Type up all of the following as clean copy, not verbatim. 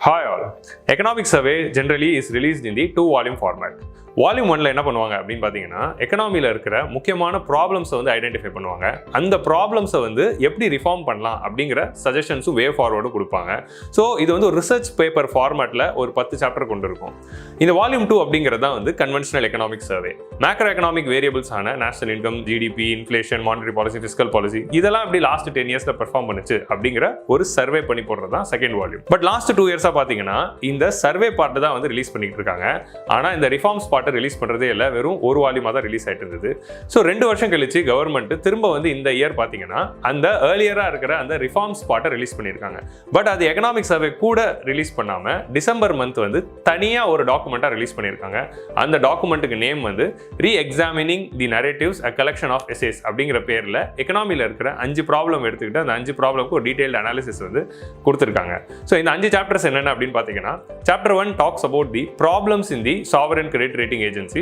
Hi all. Economic survey generally is released in the 2-volume format. Volume 1ல என்ன பண்ணுவாங்க அப்படின்னு பார்த்தீங்கன்னா எக்கனாமியில் இருக்கிற முக்கியமான ப்ராப்ளம்ஸை வந்து ஐடென்டிஃபை பண்ணுவாங்க. அந்த ப்ராப்ளம்ஸை வந்து எப்படி ரிஃபார்ம் பண்ணலாம் அப்படிங்கிற சஜஷன்ஸும் வே ஃபார்வர்டும் கொடுப்பாங்க. ஸோ இது வந்து ஒரு ரிசர்ச் பேப்பர் ஃபார்மேட்டில் ஒரு 10 சாப்டர் கொண்டு இருக்கும். இந்த வால்யூம் 2 அப்படிங்கிறது தான் வந்து conventional economic survey. Macro economic வேரியபிள்ஸான national income, GDP, inflation, monetary policy, fiscal policy இதெல்லாம் எப்படி லாஸ்ட் 10 இயர்ஸில் பெர்ஃபார்ம் பண்ணுச்சு அப்படிங்கிற ஒரு சர்வே பண்ணி போடுறது தான் செகண்ட் வால்யூம். பட் லாஸ்ட் 2 இயர்ஸாக பார்த்தீங்கன்னா இந்த சர்வே பார்ட் தான் வந்து ரிலீஸ் பண்ணிட்டு இருக்காங்க. ஆனால் இந்த ரிஃபார்ம்ஸ் பார்ட் ரிலீஸ் பண்றதே இல்ல, வெறும் ஒரு வால்யூமா தான் ரிலீஸ் ஆயிட்டு இருந்தது. சோ 2 வருஷம் கழிச்சு கவர்மெண்ட் திரும்ப வந்து இந்த இயர் பாத்தீங்கன்னா அந்த ஏர்லியரா இருக்கிற அந்த ரிஃபார்ம்ஸ் பார்ட்டை ரிலீஸ் பண்ணிருக்காங்க. பட் அது எக்கனாமிக் சர்வே கூட ரிலீஸ் பண்ணாம டிசம்பர் மந்த் வந்து தனியா ஒரு டாக்குமெண்டா ரிலீஸ் பண்ணிருக்காங்க. அந்த டாக்குமெண்ட்டுக்கு நேம் வந்து reexamining the narratives a collection of essays அப்படிங்கிற பேர்ல எக்கனாமில இருக்கிற 5 ப்ராப்ளம் எடுத்துக்கிட்டு அந்த 5 ப்ராப்ளம்க்கு ஒரு டீடைல்டு அனாலிசிஸ் வந்து கொடுத்திருக்காங்க. சோ இந்த 5 சாப்டர்ஸ் என்னென்ன அப்படின்னு பாத்தீங்கன்னா chapter 1 tax about the problems in the sovereign credit rating agency.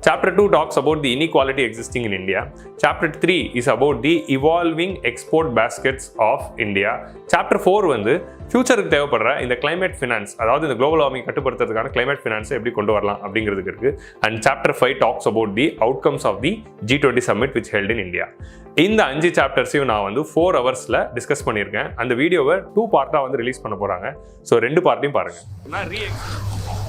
Chapter 2 talks about the inequality existing in India. Chapter 3 is about the evolving export baskets of India. Chapter 4 வந்து ஃபியூச்சருக்கு தேவைப்படுற இந்த climate finance, அதாவது இந்த global warming கட்டுப்படுத்துறதுக்கான climate ஃபினான்ஸை எப்படி கொண்டு வரலாம் அப்படிங்கிறதுக்கு இருக்கு. And chapter 5 talks about the outcomes of the G20 summit which held in India. இந்த 5 சாப்டர்ஸையும் நான் வந்து 4 ஹவர்ஸ்ல டிஸ்கஸ் பண்ணியிருக்கேன். அந்த வீடியோவை 2 பார்ட்டா வந்து ரிலீஸ் பண்ண போறாங்க. ஸோ 2 பார்ட்டையும் பாருங்க.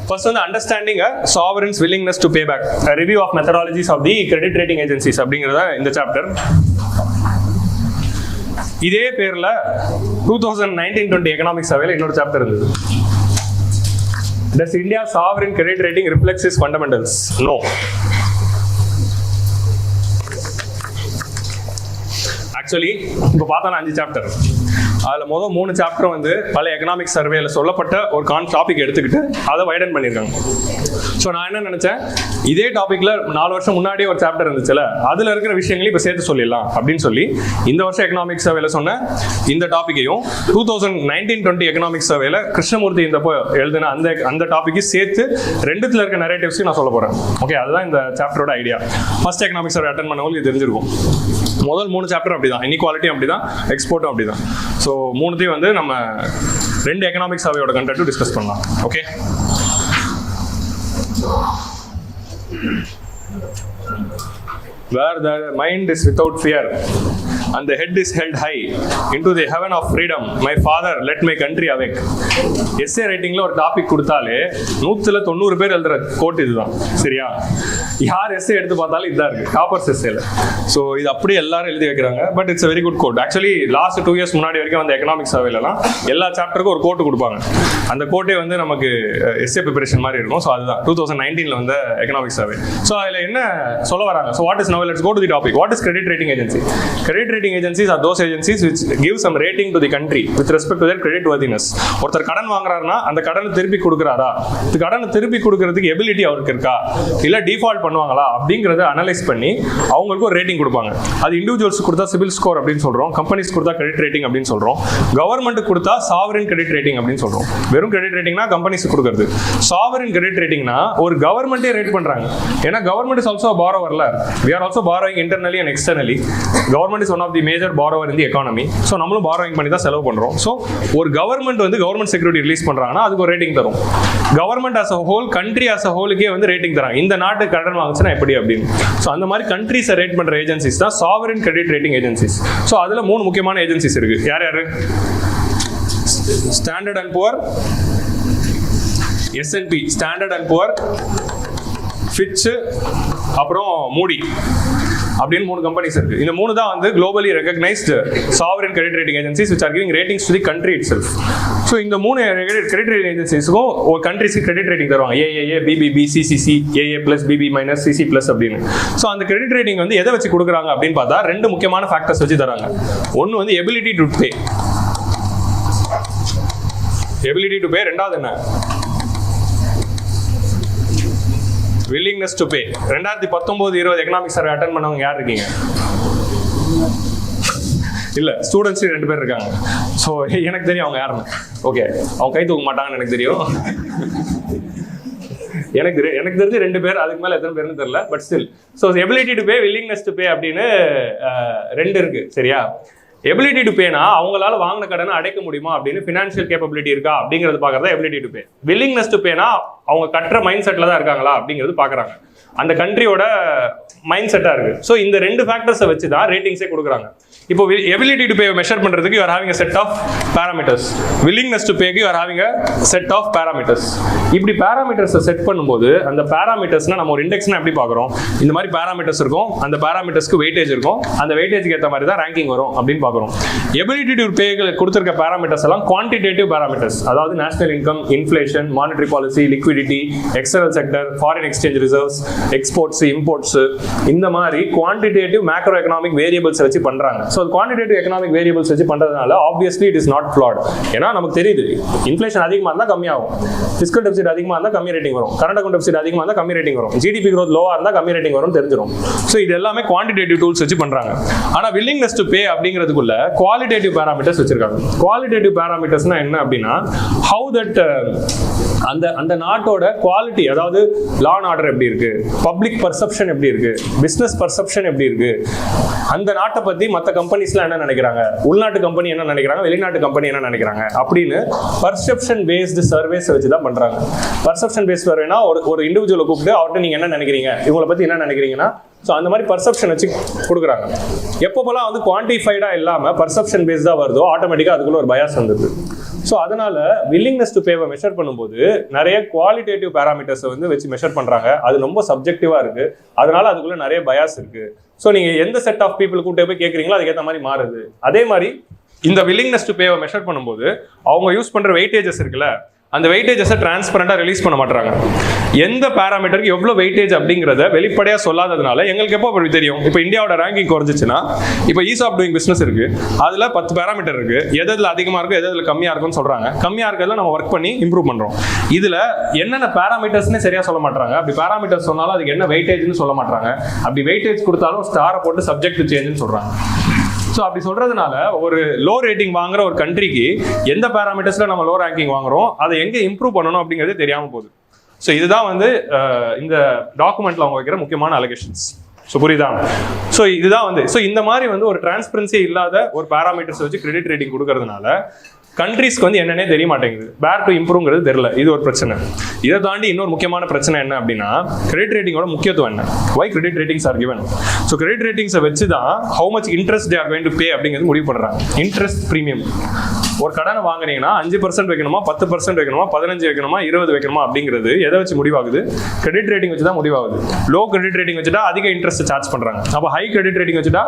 First one, understanding a sovereign's willingness to pay back. A review of methodologies of the credit rating agencies அப்படிங்கறத இந்த சாப்டர். இதே பேர்ல 2019-20 எக்கனாமிக் சர்வேல இன்னொரு சாப்டர் இருந்தது. Does India's sovereign credit rating reflects its fundamentals? No. Actually இப்போ பார்த்தா 5 chapter. அதில் மொதல் 3 சாப்டர் வந்து பல எக்கனாமிக் சர்வேல சொல்லப்பட்ட ஒரு டாபிக் எடுத்துக்கிட்டு அதை வைடன் பண்ணியிருக்காங்க. ஸோ நான் என்ன நினைச்சேன், இதே டாபிக்ல 4 வருஷம் முன்னாடியே ஒரு சாப்டர் இருந்துச்சுல, அதுல இருக்கிற விஷயங்களையும் இப்போ சேர்த்து சொல்லிடலாம் அப்படின்னு சொல்லி இந்த வருஷம் எக்கனாமிக் சர்வேல சொன்ன இந்த டாபிக்கையும் 2019-20 எக்கனாமிக் சர்வேல கிருஷ்ணமூர்த்தி இந்த எழுதின அந்த டாபிக்கையும் சேர்த்து 2த்துல இருக்க நரேட்டிவ்ஸையும் நான் சொல்ல போறேன். ஓகே, அதுதான் இந்த சாப்டரோட idea. First economic survey attend பண்ணவங்களுக்கு தெரிஞ்சிருக்கும். முதல் 3 சாப்டர் அப்படிதான், இன்இக்வாலிட்டி அப்படிதான், எக்ஸ்போர்ட்டும் அப்படிதான். ஸோ 3த்தையும் வந்து நம்ம 2 எக்கனாமிக் சர்வேயோட கண்டென்ட்டும் டிஸ்கஸ் பண்ணலாம். Okay, where the mind is without fear and the head is held high into the heaven of freedom, my father let my country awake. Essay ரைட்டிங்ல ஒரு டாபிக் கொடுத்தாலே 190 பேர் எழுதுற கோட் இதுதான். சரியா? யார் எஸ்ஏ எடுத்து பார்த்தாலும் இதுதான் இருக்கு, காப்பர்ஸ் எஸ்ஏல. ஸோ இது அப்படியே எல்லாரும் எழுதி வைக்கிறாங்க. But it's very good quote. Actually last 2 years முன்னாடி வரைக்கும் அந்த எக்கனாமிக் சர்வேலாம் எல்லா சாப்டருக்கும் ஒரு கோட்டு கொடுப்பாங்க. அந்த கோட்டே வந்து நமக்கு எஸ்ஏ ப்ரிப்பரேஷன் மாதிரி இருக்கும். ஸோ அதுதான் 2019ல வந்த எக்கனாமிக் சர்வே. ஸோ அதில் என்ன சொல்ல வராங்க? So what is now let's go to the topic. What is credit rating agency? Credit rating agencies are those agencies which give some rating to the country with respect to their credit worthiness. ஒருத்தர் கடன் வாங்குறாருன்னா அந்த கடனை திருப்பி கொடுக்குறாரா, இந்த கடனை திருப்பி கொடுக்கறதுக்கு ability அவருக்கு இருக்கா, இல்ல டிஃபால்ட் பண்ணுவாங்களா அப்படிங்கறத அனலைஸ் பண்ணி அவங்களுக்கு ஒரு ரேட்டிங் கொடுப்பாங்க. அது இண்டிவிஜுவல்ஸ் கொடுத்தா சிபில் ஸ்கோர் அப்படின்னு சொல்றோம், கம்பெனிஸ் கொடுத்தா கிரெடிட் ரேட்டிங் அப்படின்னு சொல்றோம், கவர்மெண்ட் கொடுத்தா சாவரின் கிரெடிட் ரேட்டிங் அப்படின்னு சொல்றோம். வெறும் கிரெடிட் ரேட்டிங்னா கம்பெனிஸ் கொடுக்கிறது. சாவரின் கிரெடிட் ரேட்டிங்னா ஒரு கவர்மெண்டே ரேட் பண்றாங்க. ஏன்னா government is also borrower. We are also borrowing internally and externally. Government is one of the major borrower in the economy. So நம்மளும் borrowing பண்ணி தான் செலவு பண்றோம். So ஒரு கவர்மெண்ட் வந்து கவர்மெண்ட் செக்யூரிட்டி ரிலீஸ் பண்றாங்கன்னா அதுக்கு ஒரு ரேட்டிங் தரும். Government as a whole, country as a whole-க்கே வந்து ரேட்டிங் தராங்க. இந்த நாட்டு கடன் வாங்குச்சுன்னா எப்படி அப்படின்னு. ஸோ அந்த மாதிரி கண்ட்ரிஸை ரேட் பண்ற ஏஜென்சிஸ் தான் sovereign credit rating agencies. So அதுல 3 முக்கியமான ஏஜென்சிஸ் இருக்கு. யார் யாரு? Standard and poor, S&P standard and poor, Fitch, அப்புறம் மூடி அப்படின்னு 3 கம்பெனிஸ் இருக்கு. இந்த 3 தான் வந்து globally recognized sovereign credit rating agencies which are giving ratings to the country itself. So இந்த 3 credit rating agencies-க்கும் ஒரு countryக்கு credit rating தருவாங்க. AAA, BBB, CCC, AA+, BB-, CC+ அப்படின்னு. ஸோ அந்த credit rating வந்து எதை வச்சு கொடுக்குறாங்க அப்படின்னு பார்த்தா 2 முக்கியமான ஃபேக்டர்ஸ் வச்சு தராங்க. ஒன்று வந்து ability to pay. ability to pay. ரெண்டாவது என்ன? willingness to pay. 2019-20 economic survey attend பண்ணவங்க யார் இருக்கீங்க? இல்ல, ஸ்டூடெண்ட்ஸ் 2 பேர் இருக்காங்க. ஸோ எனக்கு தெரியும் அவங்க யாருன்னு. ஓகே, அவங்க கை தூக்க மாட்டாங்கன்னு எனக்கு தெரியும். எனக்கு தெரிஞ்சு 2 பேர், அதுக்கு மேல எத்தனை பேர்னு தெரியல. But still, so ability to pay, willingness to pay அப்படின்னு 2 இருக்கு. சரியா? எபிலிட்டி டு பேனா அவங்களால வாங்கின கடனை அடைக்க முடியுமா அப்படின்னு ஃபினான்ஷியல் கேப்பபிலிட்டி இருக்கா அப்படிங்கிறது பார்க்கறதா ability to pay. Willingness to பேனா அவங்க கட்டுற மைண்ட் செட்டில் தான் இருக்காங்களா அப்படிங்கிறது பார்க்குறாங்க. அந்த கண்ட்ரியோட மைண்ட் செட்டாக இருக்குது. ஸோ இந்த 2 ஃபேக்டர்ஸை வச்சு தான் ரேட்டிங்ஸே கொடுக்குறாங்க. இப்போ எபிலிட்டி டு பே மெஷர் பண்ணுறதுக்கு you are having a set of parameters, willingness to பேக்கு you are having a set of parameters. இப்படி பேராமீட்டர்ஸை செட் பண்ணும்போது அந்த பேராமீட்டர்ஸ்னா நம்ம ஒரு இண்டெக்ஸ்னா எப்படி பார்க்குறோம், இந்த மாதிரி பேராமீட்டர்ஸ் இருக்கும், அந்த பேராமீட்டர்ஸ்க்கு வெயிட்டேஜ் இருக்கும், அந்த வெயிட்டேஜ்க்கு ஏற்ற மாதிரி தான் ரேங்கிங் வரும் அப்படின்னு பார்க்குறோம். எபிலிட்டி டு பே கொடுத்துருக்க பேராமீட்டர்ஸ் எல்லாம் குவான்டிடேட்டிவ் பேராமீட்டர்ஸ், அதாவது national income, inflation, monetary policy, liquidity, external sector, foreign exchange reserves, exports, imports, இந்த மாதிரி குவான்டிடேட்டிவ் மேக்ரோ எக்கனாமிக் வேரியபிள்ஸ் வச்சு பண்றாங்க. ஸோ குவான்டிடேட்டிவ் எக்கனாமிக் வேரியபிள்ஸ் வச்சு பண்றதுனால obviously it is not flat. ஏன்னா நமக்கு தெரியுது இன்ஃப்ளேஷன் அதிகமாக இருந்தால் கம்மியாகும், ஃபிஸ்கல் டெபிசிட் அதிகமாக இருந்தால் கம்மி ரேட்டிங் வரும், கரண்ட் அக்கௌண்ட் டெபிசிட் அதிகமாக இருந்தால் கம்மி ரேட்டிங் வரும், ஜிடிபி growth லோவா இருந்தால் கம்மி ரேட்டிங் வரும் தெரிஞ்சிடும். ஸோ இது எல்லாமே குவான்டிடேட்டிவ் டூல்ஸ் வச்சு பண்றாங்க. ஆனால் வில்லிங்னஸ் டு பே அப்படிங்கிறதுக்குள்ள குவாலிட்டேட்டிவ் பேராமீட்டர்ஸ் வச்சிருக்காங்க. குவாலிட்டேட்டிவ் பேராமீட்டர்ஸ்னா என்ன அப்படின்னா ஹவு தட் அந்த நாட்டோட குவாலிட்டி, அதாவது லா அண்ட் ஆர்டர் எப்படி இருக்கு, பப்ளிக் பர்செப்ஷன் எப்படி இருக்கு, பிசினஸ் பர்செப்ஷன் எப்படி இருக்கு, அந்த நாட்டை பத்தி மற்ற கம்பெனிஸ்லாம் என்ன நினைக்கிறாங்க, உள்நாட்டு கம்பெனி என்ன நினைக்கிறாங்க, வெளிநாட்டு கம்பெனி என்ன நினைக்கிறாங்க அப்படின்னு பர்செப்ஷன் பேஸ்டு சர்வேஸ் வச்சு தான் பண்றாங்க. பர்செப்ஷன் பேஸ்ட் சர்வேனா ஒரு இண்டிவிஜுவலை கூப்பிட்டு அவர்கிட்ட நீங்க என்ன நினைக்கிறீங்க, இவங்களை பத்தி என்ன நினைக்கிறீங்கன்னா, ஸோ அந்த மாதிரி பர்செப்ஷன் வச்சு கொடுக்குறாங்க. எப்போப்பெல்லாம் வந்து குவான்டிஃபைடா இல்லாமல் பர்செப்ஷன் பேஸ்டாக வருதோ ஆட்டோமேட்டிக்காக அதுக்குள்ள ஒரு பயாஸ் வந்துடுது. ஸோ அதனால வில்லிங்னஸ் டு பேவை மெஷர் பண்ணும்போது நிறைய குவாலிட்டேட்டிவ் பேராமீட்டர்ஸை வந்து வச்சு மெஷர் பண்ணுறாங்க. அது ரொம்ப சப்ஜெக்டிவாக இருக்கு, அதனால அதுக்குள்ள நிறைய பயாஸ் இருக்கு. ஸோ நீங்கள் எந்த செட் ஆஃப் பீப்புள் கூட்ட போய் கேட்குறீங்களோ அதுக்கேற்ற மாதிரி மாறுது. அதே மாதிரி இந்த வில்லிங்னஸ் டு பேவை மெஷர் பண்ணும்போது அவங்க யூஸ் பண்ணுற வெயிட்டேஜஸ் இருக்குல்ல, அந்த வெயிட்டேஜஸை டிரான்ஸ்பரண்டாக ரிலீஸ் பண்ண மாட்டாங்க. எந்த பேராமீட்டருக்கு எவ்வளோ வெயிட்டேஜ் அப்படிங்கிறத வெளிப்படையாக சொல்லாததுனால எங்களுக்கு எப்போ அப்படி தெரியும். இப்போ இந்தியாவோட ரேங்கிங் குறைஞ்சிச்சுன்னா, இப்போ ஈஸ் ஆஃப் டூயிங் பிஸ்னஸ் இருக்கு, அதில் 10 பேராமீட்டர் இருக்கு, எதில் அதிகமாக இருக்கும் எதில் கம்மியாக இருக்குன்னு சொல்றாங்க. கம்மியாக இருக்கிறதுல நம்ம ஒர்க் பண்ணி இம்ப்ரூவ் பண்ணுறோம். இதில் என்னென்ன பேராமீட்டர்ஸ்னே சரியாக சொல்ல மாட்டாங்க. அப்படி பேராமீட்டர் சொன்னாலும் அதுக்கு என்ன வெயிட்டேஜ்னு சொல்ல மாட்டாங்க. அப்படி வெயிட்டேஜ் கொடுத்தாலும் ஸ்டாரை போட்டு சப்ஜெக்ட் சேஞ்சுன்னு சொல்றாங்க. ஸோ அப்படி சொல்றதுனால ஒரு லோ ரேட்டிங் வாங்குற ஒரு கண்ட்ரிக்கு எந்த பேராமீட்டர்ஸ்ல நம்ம லோ ரேங்கிங் வாங்குறோம், அதை எங்க இம்ப்ரூவ் பண்ணணும் அப்படிங்கிறது தெரியாம போகுது. ஸோ இதுதான் வந்து இந்த டாக்குமெண்ட்ல அவங்க வைக்கிற முக்கியமான அலிகேஷன்ஸ். ஸோ புரியுதா? ஸோ இதுதான் வந்து இந்த மாதிரி வந்து ஒரு டிரான்ஸ்பரன்சி இல்லாத ஒரு பேராமீட்டர்ஸ் வச்சு கிரெடிட் ரேட்டிங் கொடுக்கறதுனால கண்ட்ரீஸ்க்கு வந்து என்னன்னே தெரிய மாட்டேங்குது. வேர் டு இம்ப்ரூவ்ங்கிறது தெரியல. இது ஒரு பிரச்சனை. இதை தாண்டி இன்னொரு முக்கியமான பிரச்சனை என்ன அப்படின்னா கிரெடிட் ரேட்டிங்கோட முக்கியத்துவம் என்ன, why credit ratings are given. So credit ரேட்டிங்ஸை வச்சு தான் how much interest they are going to pay அப்படிங்கிறது முடிவு பண்ணுறாங்க. இன்ட்ரெஸ்ட் ப்ரீமியம், ஒரு கடனை வாங்குறீங்கன்னா 5% வைக்கணுமா, 10% வைக்கணுமா, 15 வைக்கணுமா, 20 வைக்கணுமா அப்படிங்கிறது எதை வச்சு முடிவாகுது, கிரெடிட் ரேட்டிங் வச்சு தான் முடிவாகுது. லோ கிரெடிட் ரேட்டிங் வச்சுட்டா அதிக இன்ட்ரெஸ்ட் சார்ஜ் பண்றாங்க. அப்போ ஹை கிரெடிட் ரேட்டிங் வச்சுட்டா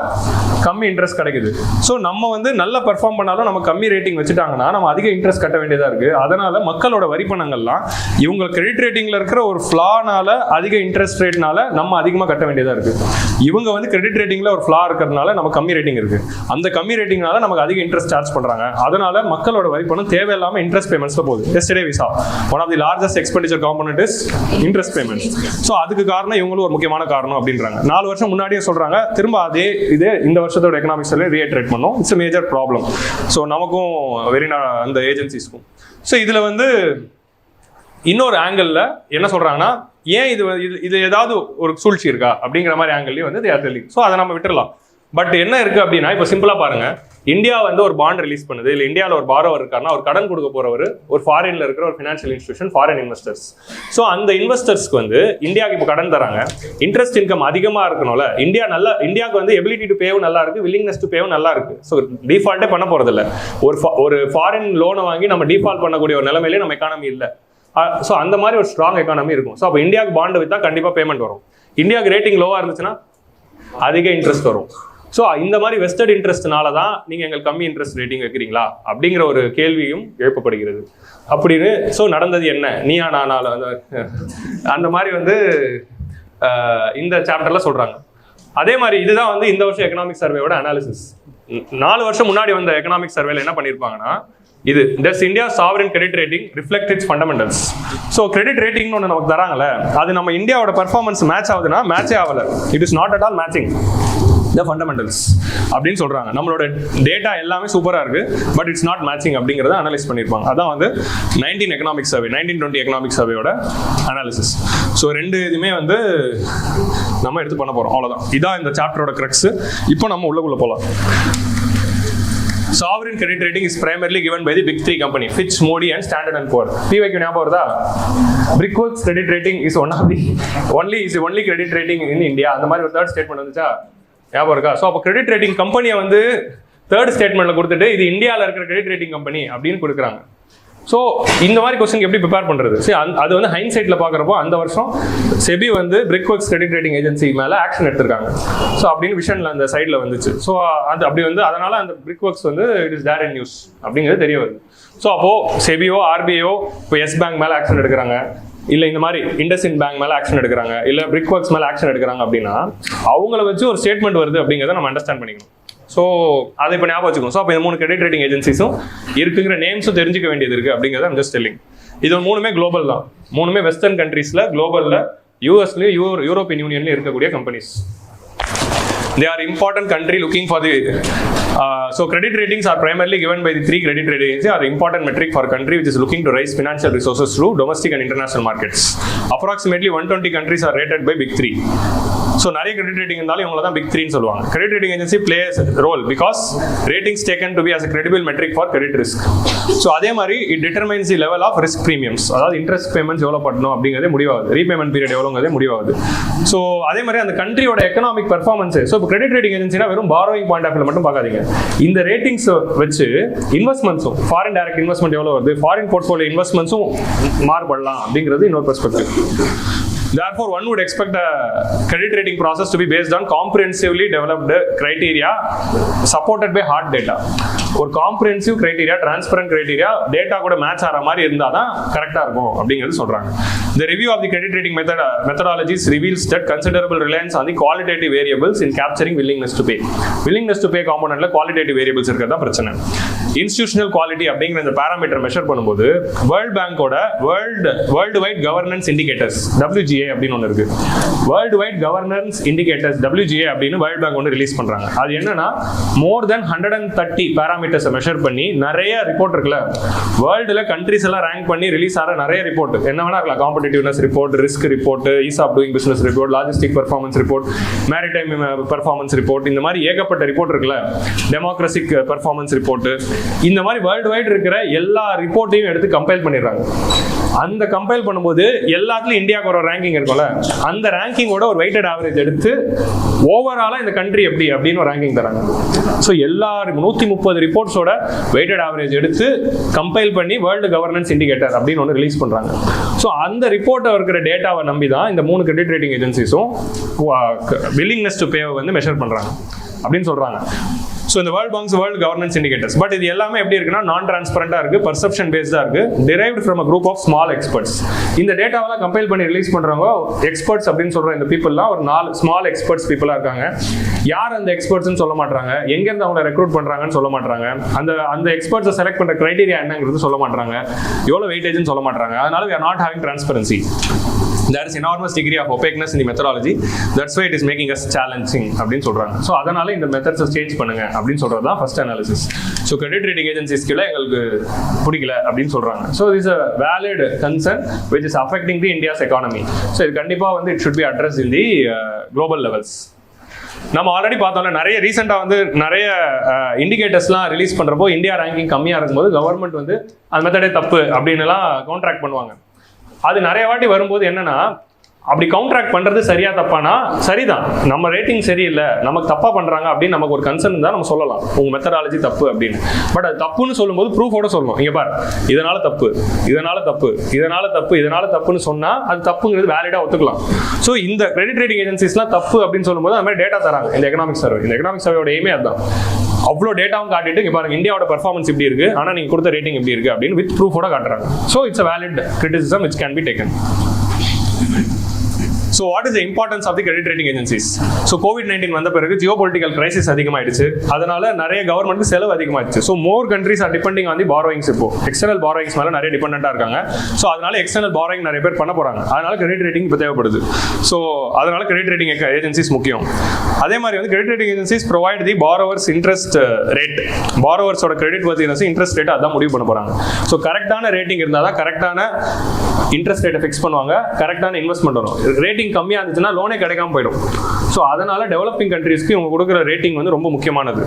கம்மி இன்ட்ரெஸ்ட் கிடைக்குது. ஸோ நம்ம வந்து நல்லா பெர்ஃபார்ம் பண்ணாலும் நம்ம கம்மி ரேட்டிங் வச்சுட்டாங்கன்னா நம்ம அதிக இன்ட்ரெஸ்ட் கட்ட வேண்டியதா இருக்கு. அதனால மக்களோட வரி பணங்கள்லாம் இவங்க கிரெடிட் ரேட்டிங்ல இருக்கிற ஒரு ஃபிளானால அதிக இன்ட்ரெஸ்ட் ரேட்னால நம்ம அதிகமாக கட்ட வேண்டியதா இருக்கு. இவங்க வந்து கிரெடிட் ரேட்டிங்ல ஒரு ஃபிளா இருக்கிறதுனால நம்ம கம்மி ரேட்டிங் இருக்கு, அந்த கம்மி ரேட்டிங்னால நமக்கு அதிக இன்ட்ரெஸ்ட் சார்ஜ் பண்றாங்க. அதனால மக்களோட வரி பணம் தேவையில்லாம இன்ட்ரெஸ்ட் பேமெண்ட்ஸ்ல போகுது. Yesterday we saw one of the largest expenditure component is interest payments. So அதுக்கு காரணம் இவங்களும் ஒரு முக்கியமான காரணம் அப்படின்றாங்க. 4 வருஷம் முன்னாடியே சொல்றாங்க, திரும்ப அதே இந்த வருஷத்தோட எக்கனாமிக்ஸ் ரீஎட்ரேட் பண்ணோம். It's major problem. ஸோ நமக்கும் அந்த ஏஜென்சிஸ்க்கும். ஸோ இதுல வந்து இன்னொரு ஆங்கிள் என்ன சொல்றாங்கன்னா, ஏன் இது ஏதாவது ஒரு சூழ்ச்சி இருக்கா அப்படிங்கிற மாதிரி ஆங்கிள்லயும் வந்து தேர்தல். ஸோ அதை நம்ம விட்டுறலாம். பட் என்ன இருக்கு அப்படின்னா, இப்போ சிம்பிளா பாருங்க, இந்தியா வந்து ஒரு பாண்ட் ரிலீஸ் பண்ணுது, இல்லை இந்தியாவில் ஒரு பாரோவர் இருக்காருன்னா அவர் கடன் கொடுக்க போறவர் ஒரு ஃபாரின்ல இருக்கிற ஒரு financial institution, foreign investors. So அந்த இன்வெஸ்டர்ஸ்க்கு வந்து இந்தியாவுக்கு இப்போ கடன் தராங்க, இன்ட்ரெஸ்ட் இன்கம் அதிகமாக இருக்கணும்ல. இந்தியாவுக்கு வந்து எபிலிட்டி டு பேவும் நல்லா இருக்கு, வில்லிங்னஸ் டு பேவும் நல்லா இருக்கு. ஸோ டிஃபால்ட்டே பண்ண போறது இல்லை. ஒரு ஃபாரின் லோனை வாங்கி நம்ம டிஃபால்ட் பண்ணக்கூடிய ஒரு நிலைமையிலே நம்ம எக்கானமி இல்லை. ஸோ அந்த மாதிரி ஒரு ஸ்ட்ராங் எக்கானமி இருக்கும். ஸோ அப்போ இந்தியாவுக்கு பாண்டு வித்தா கண்டிப்பாக பேமெண்ட் வரும். இந்தியாவுக்கு ரேட்டிங் லோவாக இருந்துச்சுன்னா அதிக இன்ட்ரெஸ்ட் வரும். ஸோ இந்த மாதிரி வெஸ்டர்ட் இன்ட்ரெஸ்ட்னால தான் நீங்கள் எங்களுக்கு கம்மி இன்ட்ரெஸ்ட் ரேட்டிங் வைக்கிறீங்களா அப்படிங்கிற ஒரு கேள்வியும் எழுப்பப்படுகிறது. அப்படின்னு ஸோ நடந்தது என்ன, நீயா நானால அந்த மாதிரி வந்து இந்த சாப்டர்ல சொல்றாங்க. அதே மாதிரி இதுதான் வந்து இந்த வருஷம் எக்கனாமிக் சர்வேயோட அனாலிசிஸ். 4 வருஷம் முன்னாடி வந்த எக்கனாமிக் சர்வேல என்ன பண்ணியிருப்பாங்கன்னா, இது does India sovereign credit rating reflect its fundamentals. So credit ரேட்டிங்னு ஒன்று நமக்கு தராங்கல்ல, அது நம்ம இந்தியாவோட பெர்ஃபார்மன்ஸ் மேட்ச் ஆகுதுன்னா மேட்சே ஆகல. It is not at all matching the fundamentals அப்படின்னு சொல்றாங்க. நம்மளோட டேட்டா எல்லாமே சூப்பரா இருக்கு, பட் இட்ஸ் நாட் மேட்சிங் அப்படிங்கிறத அனலைஸ் பண்ணியிருப்பாங்க. அதான் வந்து 19 எக்கனாமிக் சர்வே, 1920 எக்கனாமிக் சர்வேயோட அனாலிசிஸ். ஸோ 2 இதுவுமே வந்து நம்ம எடுத்து பண்ண போறோம். அவ்வளோதான். இதான் இந்த சாப்டரோட கிரக்ஸ். இப்போ நம்ம உள்ளுக்குள்ள போகலாம். Sovereign credit rating is primarily given by the big three company, Fitch, Moody and Standard & Poor. PYQ ஞாபகம் வருதா? Brickworks credit rating is one of the only credit rating in India. அந்த மாதிரி ஒரு third statement வந்துச்சா? ஞாபகம் இருக்கா? So அப்போ credit rating கம்பெனியை வந்து தேர்ட் ஸ்டேட்மெண்ட்டில் கொடுத்துட்டு இது இந்தியாவில் இருக்கிற கிரெடிட் ரேட்டிங் கம்பெனி அப்படின்னு கொடுக்குறாங்க. ஸோ இந்த மாதிரி கொஸ்டின் எப்படி ப்ரிப்பேர் பண்ணுறது? சரி, அது வந்து ஹைன்சைட்டில் பார்க்குறப்போ அந்த வருஷம் செபி வந்து பிரிக்வொர்க்ஸ் கிரெடிட் ரேட்டிங் ஏஜென்சி மேலே ஆக்ஷன் எடுத்திருக்காங்க. ஸோ அப்படின்னு விஷனில் அந்த சைடில் வந்துச்சு. ஸோ அது அப்படி வந்து அதனால் அந்த பிரிக்வொர்க்ஸ் வந்து it is there in news அப்படிங்கிறது தெரிய வருது. ஸோ அப்போது செபியோ ஆர்பிஐயோ இப்போ எஸ் பேங்க் மேலே ஆக்ஷன் எடுக்கிறாங்க, இல்லை இந்த மாதிரி இண்டஸ்இண்ட் பேங்க் மேலே ஆக்ஷன் எடுக்கிறாங்க, இல்லை பிரிக்வொர்க்ஸ் மேலே ஆக்ஷன் எடுக்கிறாங்க அப்படின்னா அவங்கள வச்சு ஒரு ஸ்டேட்மெண்ட் வருது அப்படிங்கிறத நம்ம அண்டர்ஸ்டாண்ட் பண்ணிக்கணும். ஸோ அதை இப்போ ஞாபகம் வச்சுக்கணும். ஸோ அப்போ இந்த 3 கிரெடிட் ரேட்டிங் ஏஜென்சிஸும் இருக்குங்கிற நேம்ஸும் தெரிஞ்சுக்க வேண்டியது இருக்குது அப்படிங்கிறத I'm just telling. இது 3மே குளோபல் தான், 3மே வெஸ்டர்ன் கண்ட்ரீஸில் குளோபலில் யூஎஸ்லேயும் யூரோப்பியன் யூனியன்லையும் இருக்கக்கூடிய companies. They are important country looking for the so credit ratings are primarily given by the 3 credit rating agencies are important metric for a country which is looking to raise financial resources through domestic and international markets. Approximately 120 countries are rated by big 3. So நிறைய credit rating இருந்தாலும் இவங்கள தான் big 3 ன்னு சொல்லுவாங்க. Credit rating agency plays a role because ratings taken to be as a credible metric for credit risk. So அதே மாதிரி it determines the level of risk premiums. அதாவது interest payments எவ்வளோ பண்ணணும் அப்படிங்கிறதே முடிவாகுது, ரீபேமெண்ட் பீரியட் எவ்வளோங்கிறதே முடிவாகுது. ஸோ அதே மாதிரி அந்த கண்ட்ரியோட economic performance. So இப்போ கிரெடிட் ரேட்டிங் ஏஜென்சினா வெறும் பாரோயிங் பாயிண்ட் ஆஃப் வியூ மட்டும் பார்க்காதீங்க. இந்த ரேட்டிங்ஸ் வச்சு இன்வெஸ்ட்மெண்ட்ஸும் ஃபாரின் டைரக்ட் இன்வெஸ்ட்மெண்ட் எவ்வளோ வருது, ஃபாரின் போர்ட்ஃபோலியோ இன்வெஸ்ட்மெண்ட்ஸும் மாறுபடலாம் அப்படிங்கிறது இன்னொரு perspective. Therefore, one would expect the credit rating process to be based on comprehensively developed criteria supported by hard data. ஒரு comprehensive criteria, transparent criteria, data கூட match ஆகிற மாதிரி இருந்தால் தான் கரெக்டாக இருக்கும் அப்படிங்கிறது சொல்கிறாங்க. The review of the credit rating methodologies reveals that considerable reliance on the qualitative variables in capturing willingness to pay. Willingness to pay காம்போனன்ட்ல குவாலிட்டேட்டிவ் வேரியபிள்ஸ் இருக்கிறதா பிரச்சனை. இன்ஸ்டிடியூஷனல் குவாலிட்டி அப்படிங்கிற இந்த பேராமீட்டர் மெஷர் பண்ணும்போது வேர்ல்ட் பேங்கோட world white governance indicators WGA அப்படின்னு ஒன்று இருக்கு. World white governance indicators WGA அப்படின்னு வேர்ல்ட் பேங்க் ஒன்று ரிலீஸ் பண்றாங்க. அது என்னன்னா மோர் தென் 130 பேராமீட்டர்ஸ் மெஷர் பண்ணி நிறைய ரிப்போர்ட் இருக்குல்ல, வேர்ல்டுல கண்ட்ரிஸ் எல்லாம் ரேங்க் பண்ணி ரிலீஸ் ஆகிற நிறைய ரிப்போர்ட் என்ன வேணா இருக்கலாம். Competitiveness report, risk report, ease of doing business report, logistic performance report, maritime performance report, இந்த மாதிரி ஏகப்பட்ட ரிப்போர்ட் இருக்குல்ல, டெமோக்ரஸிக் பெர்ஃபார்மன்ஸ் ரிப்போர்ட், இந்த மாதிரி வேர்ல்டு வைட் இருக்கிற எல்லா ரிப்போர்ட்டையும் எடுத்து கம்பைல் பண்ணிடுறாங்க. அந்த கம்பைல் பண்ணும்போது எல்லாத்துலயும் இந்தியாவுக்கு ஒரு ரேங்கிங் இருக்கும்ல, அந்த ரேங்கிங்கோட ஒரு வெயிட்டட் ஆவரேஜ் எடுத்து ஓவராலா இந்த கண்ட்ரி எப்படி அப்படின்னு ஒரு ரேங்கிங் தராங்க. ஸோ எல்லா 130 ரிப்போர்ட்ஸோட வெயிட்டட் ஆவரேஜ் எடுத்து கம்பைல் பண்ணி வேர்ல்டு கவர்னன்ஸ் இண்டிகேட்டர் அப்படின்னு ஒன்று ரிலீஸ் பண்றாங்க. ஸோ அந்த ரிப்போர்ட்டை இருக்கிற டேட்டாவை நம்பி தான் இந்த 3 கிரெடிட் ரேட்டிங் ஏஜென்சிஸும் வில்லிங்னஸ் டு பேவை வந்து மெஷர் பண்றாங்க அப்படின்னு சொல்றாங்க. ஸோ இந்த world banks world governance indicators, but இது எல்லாமே எப்படி இருக்குன்னா நான் டிரான்ஸ்பரண்டா இருக்கு, பர்செப்ஷன் பேஸ்டா இருக்கு, derived from a group of small experts. இந்த டேட்டாவெல்லாம் கம்பைல் பண்ணி ரிலீஸ் பண்றவங்க எக்ஸ்பர்ட்ஸ் அப்படின்னு சொல்ற இந்த பீப்புள்லாம் ஒரு 4 ஸ்மால் எக்ஸ்பர்ட்ஸ் பீப்புளா இருக்காங்க. யார் அந்த எக்ஸ்பர்ட்ஸ்னு சொல்ல மாட்டாங்க, எங்க இருந்து அவங்க ரெக்ரூட் பண்றாங்கன்னு சொல்ல மாட்டாங்க, அந்த எக்ஸ்பர்ட்ஸை செலக்ட் பண்ற கிரைட்டீரியா என்னங்கிறது சொல்ல மாட்டாங்க, எவ்வளவு வெயிட்டேஜ்னு சொல்ல மாட்டாங்க. அதனால we are not having transparency. There is enormous degree of opaqueness in the methodology. That's why it is making us challenging அப்படின்னு சொல்றாங்க. ஸோ அதனால இந்த மெத்தட்ஸை சேஞ்ச் பண்ணுங்க அப்படின்னு சொல்றது தான் first analysis. So credit rating ஏஜென்சிஸ்க்குள்ள எங்களுக்கு பிடிக்கல அப்படின்னு சொல்றாங்க. So is a valid concern which is affecting the India's economy. ஸோ இது கண்டிப்பா வந்து it should be addressed in the global levels. நம்ம ஆல்ரெடி பார்த்தோம்ல, நிறைய ரீசெண்டாக வந்து நிறைய இண்டிகேட்டர்ஸ்லாம் ரிலீஸ் பண்றப்போ இந்தியா ரேங்கிங் கம்மியா இருக்கும்போது கவர்மெண்ட் வந்து அந்த மெத்தடே தப்பு அப்படின்னு எல்லாம் கான்ட்ராக்ட் பண்ணுவாங்க. அது நிறைய வாட்டி வரும்போது என்னன்னா, அப்படி கவுண்ட்ராக்ட் பண்றது சரியா தப்பானா சரிதான், நம்ம ரேட்டிங் சரியில்லை, நமக்கு தப்பா பண்றாங்க அப்படின்னு நமக்கு ஒரு கன்சர்ன் தான் நம்ம சொல்லலாம், உங்க மெத்தடாலஜி தப்பு அப்படின்னு. பட் அது தப்புன்னு சொல்லும்போது ப்ரூஃபோட சொல்லணும். இங்க பாரு, இதனால தப்பு, இதனால தப்பு, இதனால தப்பு, இதனால தப்புன்னு சொன்னா அது தப்புங்கிறது வேலிடா ஒத்துக்கலாம். ஸோ இந்த கிரெடிட் ரேட்டிங் ஏஜென்சிஸ்லாம் தப்பு அப்படின்னு சொல்லும்போது அந்த மாதிரி டேட்டா தராங்க. இந்த எக்கனாமிக் சர்வே, இந்த எக்கனாமிக் சர்வேயோட எய்மே அதுதான். அவ்வளோ டேட்டாவும் காட்டிட்டு இங்க பாருங்க இந்தியாவோட பர்ஃபார்மன்ஸ் இப்படி இருக்கு, ஆனா நீங்க கொடுத்த ரேட்டிங் எப்படி இருக்கு அப்படின்னு வித் ப்ரூஃபோட காட்டுறாங்க. So it's a valid criticism which can be taken. So what is the importance of the credit rating agencies? So COVID-19 வந்த பிறகு ஜியோபொலிட்டிக்கல் கிரைசிஸ் அதிகமாயிடுச்சு, அதனால நிறைய கவர்மெண்ட்க்கு செலவு அதிகமாயிடுச்சு. So more countries are depending on the borrowings. இப்போ external borrowings மேல நிறைய டிபெண்டா இருக்காங்க. ஸோ அதனால எக்ஸ்டர்னல் பாரோயிங் நிறைய பேர் பண்ண போறாங்க, அதனால கிரெடிட் ரேட்டிங் இப்போ தேவைப்படுது. ஸோ அதனால கிரெடிட் ரேட்டிங் ஏஜென்சிஸ் முக்கியம். அதே மாதிரி வந்து credit rating agencies provide the borrowers interest rate, பாரோவர்ஸோட கிரெடிட் வர்த்தினஸ் இன்ட்ரெஸ்ட் ரேட் அதான் முடிவு பண்ண போறாங்க. ஸோ கரெக்டான ரேட்டிங் இருந்தால் தான் கரெக்டான இன்ட்ரெஸ்ட் ரேட்டை ஃபிக்ஸ் பண்ணுவாங்க, கரெக்டான இன்வெஸ்ட்மெண்ட் வரும். ரேட்டிங் கம்மியாக இருந்துச்சுன்னா லோனே கிடைக்காம போயிடும். ஸோ அதனால டெவலப்பிங் கண்ட்ரீஸ்க்கு இவங்க கொடுக்குற ரேட்டிங் வந்து ரொம்ப முக்கியமானது.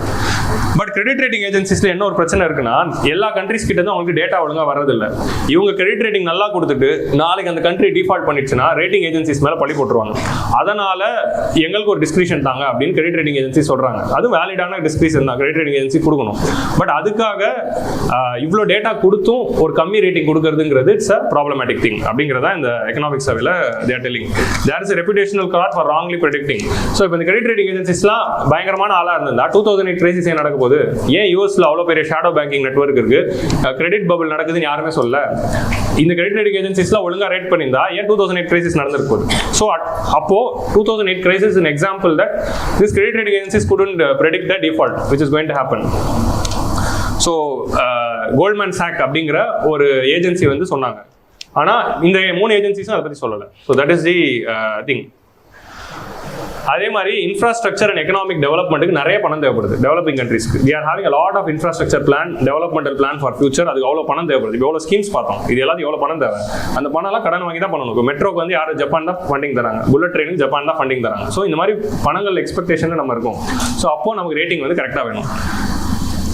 பட் கிரெடிட் ரேட்டிங் ஏஜென்சிஸ்ல என்ன ஒரு பிரச்சனை இருக்குன்னா, எல்லா கண்ட்ரீஸ் கிட்ட தான் அவங்களுக்கு டேட்டா ஒழுங்கா வரதில்லை. இவங்க கிரெடிட் ரேட்டிங் நல்லா கொடுத்துட்டு நாளைக்கு அந்த கண்ட்ரி டிஃபால்ட் பண்ணிடுச்சுன்னா ரேட்டிங் ஏஜென்சிஸ் மேல பழி போட்டுருவாங்க. அதனால எங்களுக்கு ஒரு டிஸ்கிரிப்ஷன் தாங்க அப்படின்னு கிரெடிட் ரேட்டிங் ஏஜென்சி சொல்றாங்க. அது வேலிடான டிஸ்கிரிப்ஷன் தான், கிரெடிட் ரேட்டிங் ஏஜென்சி கொடுக்கணும். பட் அதுக்காக இவ்வளோ டேட்டா கொடுத்தும் ஒரு கம்மி ரேட்டிங் கொடுக்கறதுங்கிறது இட்ஸ் அ ப்ராப்ளமேட்டிக் திங் அப்படிங்கிறதா இந்த எக்கனாமிக் சர்வேல they are telling. There is a reputational cost for wrongly predicting. So இப்போ இந்த கிரெடிட் ரேட்டிங் ஏஜென்சிஸ்லாம் பயங்கரமான ஆளா இருந்தா 2008 கிரைசிஸ் ஏன் நடக்க போகுது? ஏன் யூஎஸ்ல அவ்வளோ பெரிய ஷேடோ பேங்கிங் நெட்வொர்க் இருக்கு, கிரெடிட் பபிள் நடக்குதுன்னு யாருமே சொல்ல. இந்த கிரெடிட் ரேட்டிங் ஏஜென்சிஸ்லாம் ஒழுங்கா ரேட் பண்ணியிருந்தா ஏன் 2008 கிரைசிஸ் நடந்திருக்கு போகுது? ஸோ அப்போ 2008 crisis an example that this credit rating agencies couldn't predict the default which is going to happen. So Goldman Sachs அப்படிங்கிற ஒரு ஏஜென்சி வந்து சொன்னாங்க. ஆனால் இந்த 3 ஏஜென்சிஸும் அதை பற்றி சொல்லலை. So that is the thing. அதே மாதிரி இன்ஃப்ராஸ்ட்ரக்சர் அண்ட் எக்கனாமிக் டெவலப்மெண்ட்டுக்கு நிறைய பணம் தேவைப்படுது டெவலப்பிங் கண்ட்ரீஸ்க்கு. We are having a lot of infrastructure plan, developmental plan for future. அதுக்கு அவ்வளோ பணம் தேவைப்படுது. இப்போ எவ்வளோ ஸ்கீம்ஸ் பார்த்தோம், இது எல்லாத்தையும் எவ்வளோ பணம் தேவை. அந்த பணம்லாம் கடன் வாங்கி தான் பண்ணணும். இப்போ மெட்ரோக்கு வந்து யார் ஜப்பான் தான் ஃபண்டிங் தராங்க, புல்லட் ட்ரெயினுக்கு ஜப்பான் தான் ஃபண்டிங் தராங்க. ஸோ இந்த மாதிரி பணங்கள் எக்ஸ்பெக்டேஷன் நம்ம இருக்கும். ஸோ அப்போ நமக்கு ரேட்டிங் வந்து கரெக்டாக வேணும்.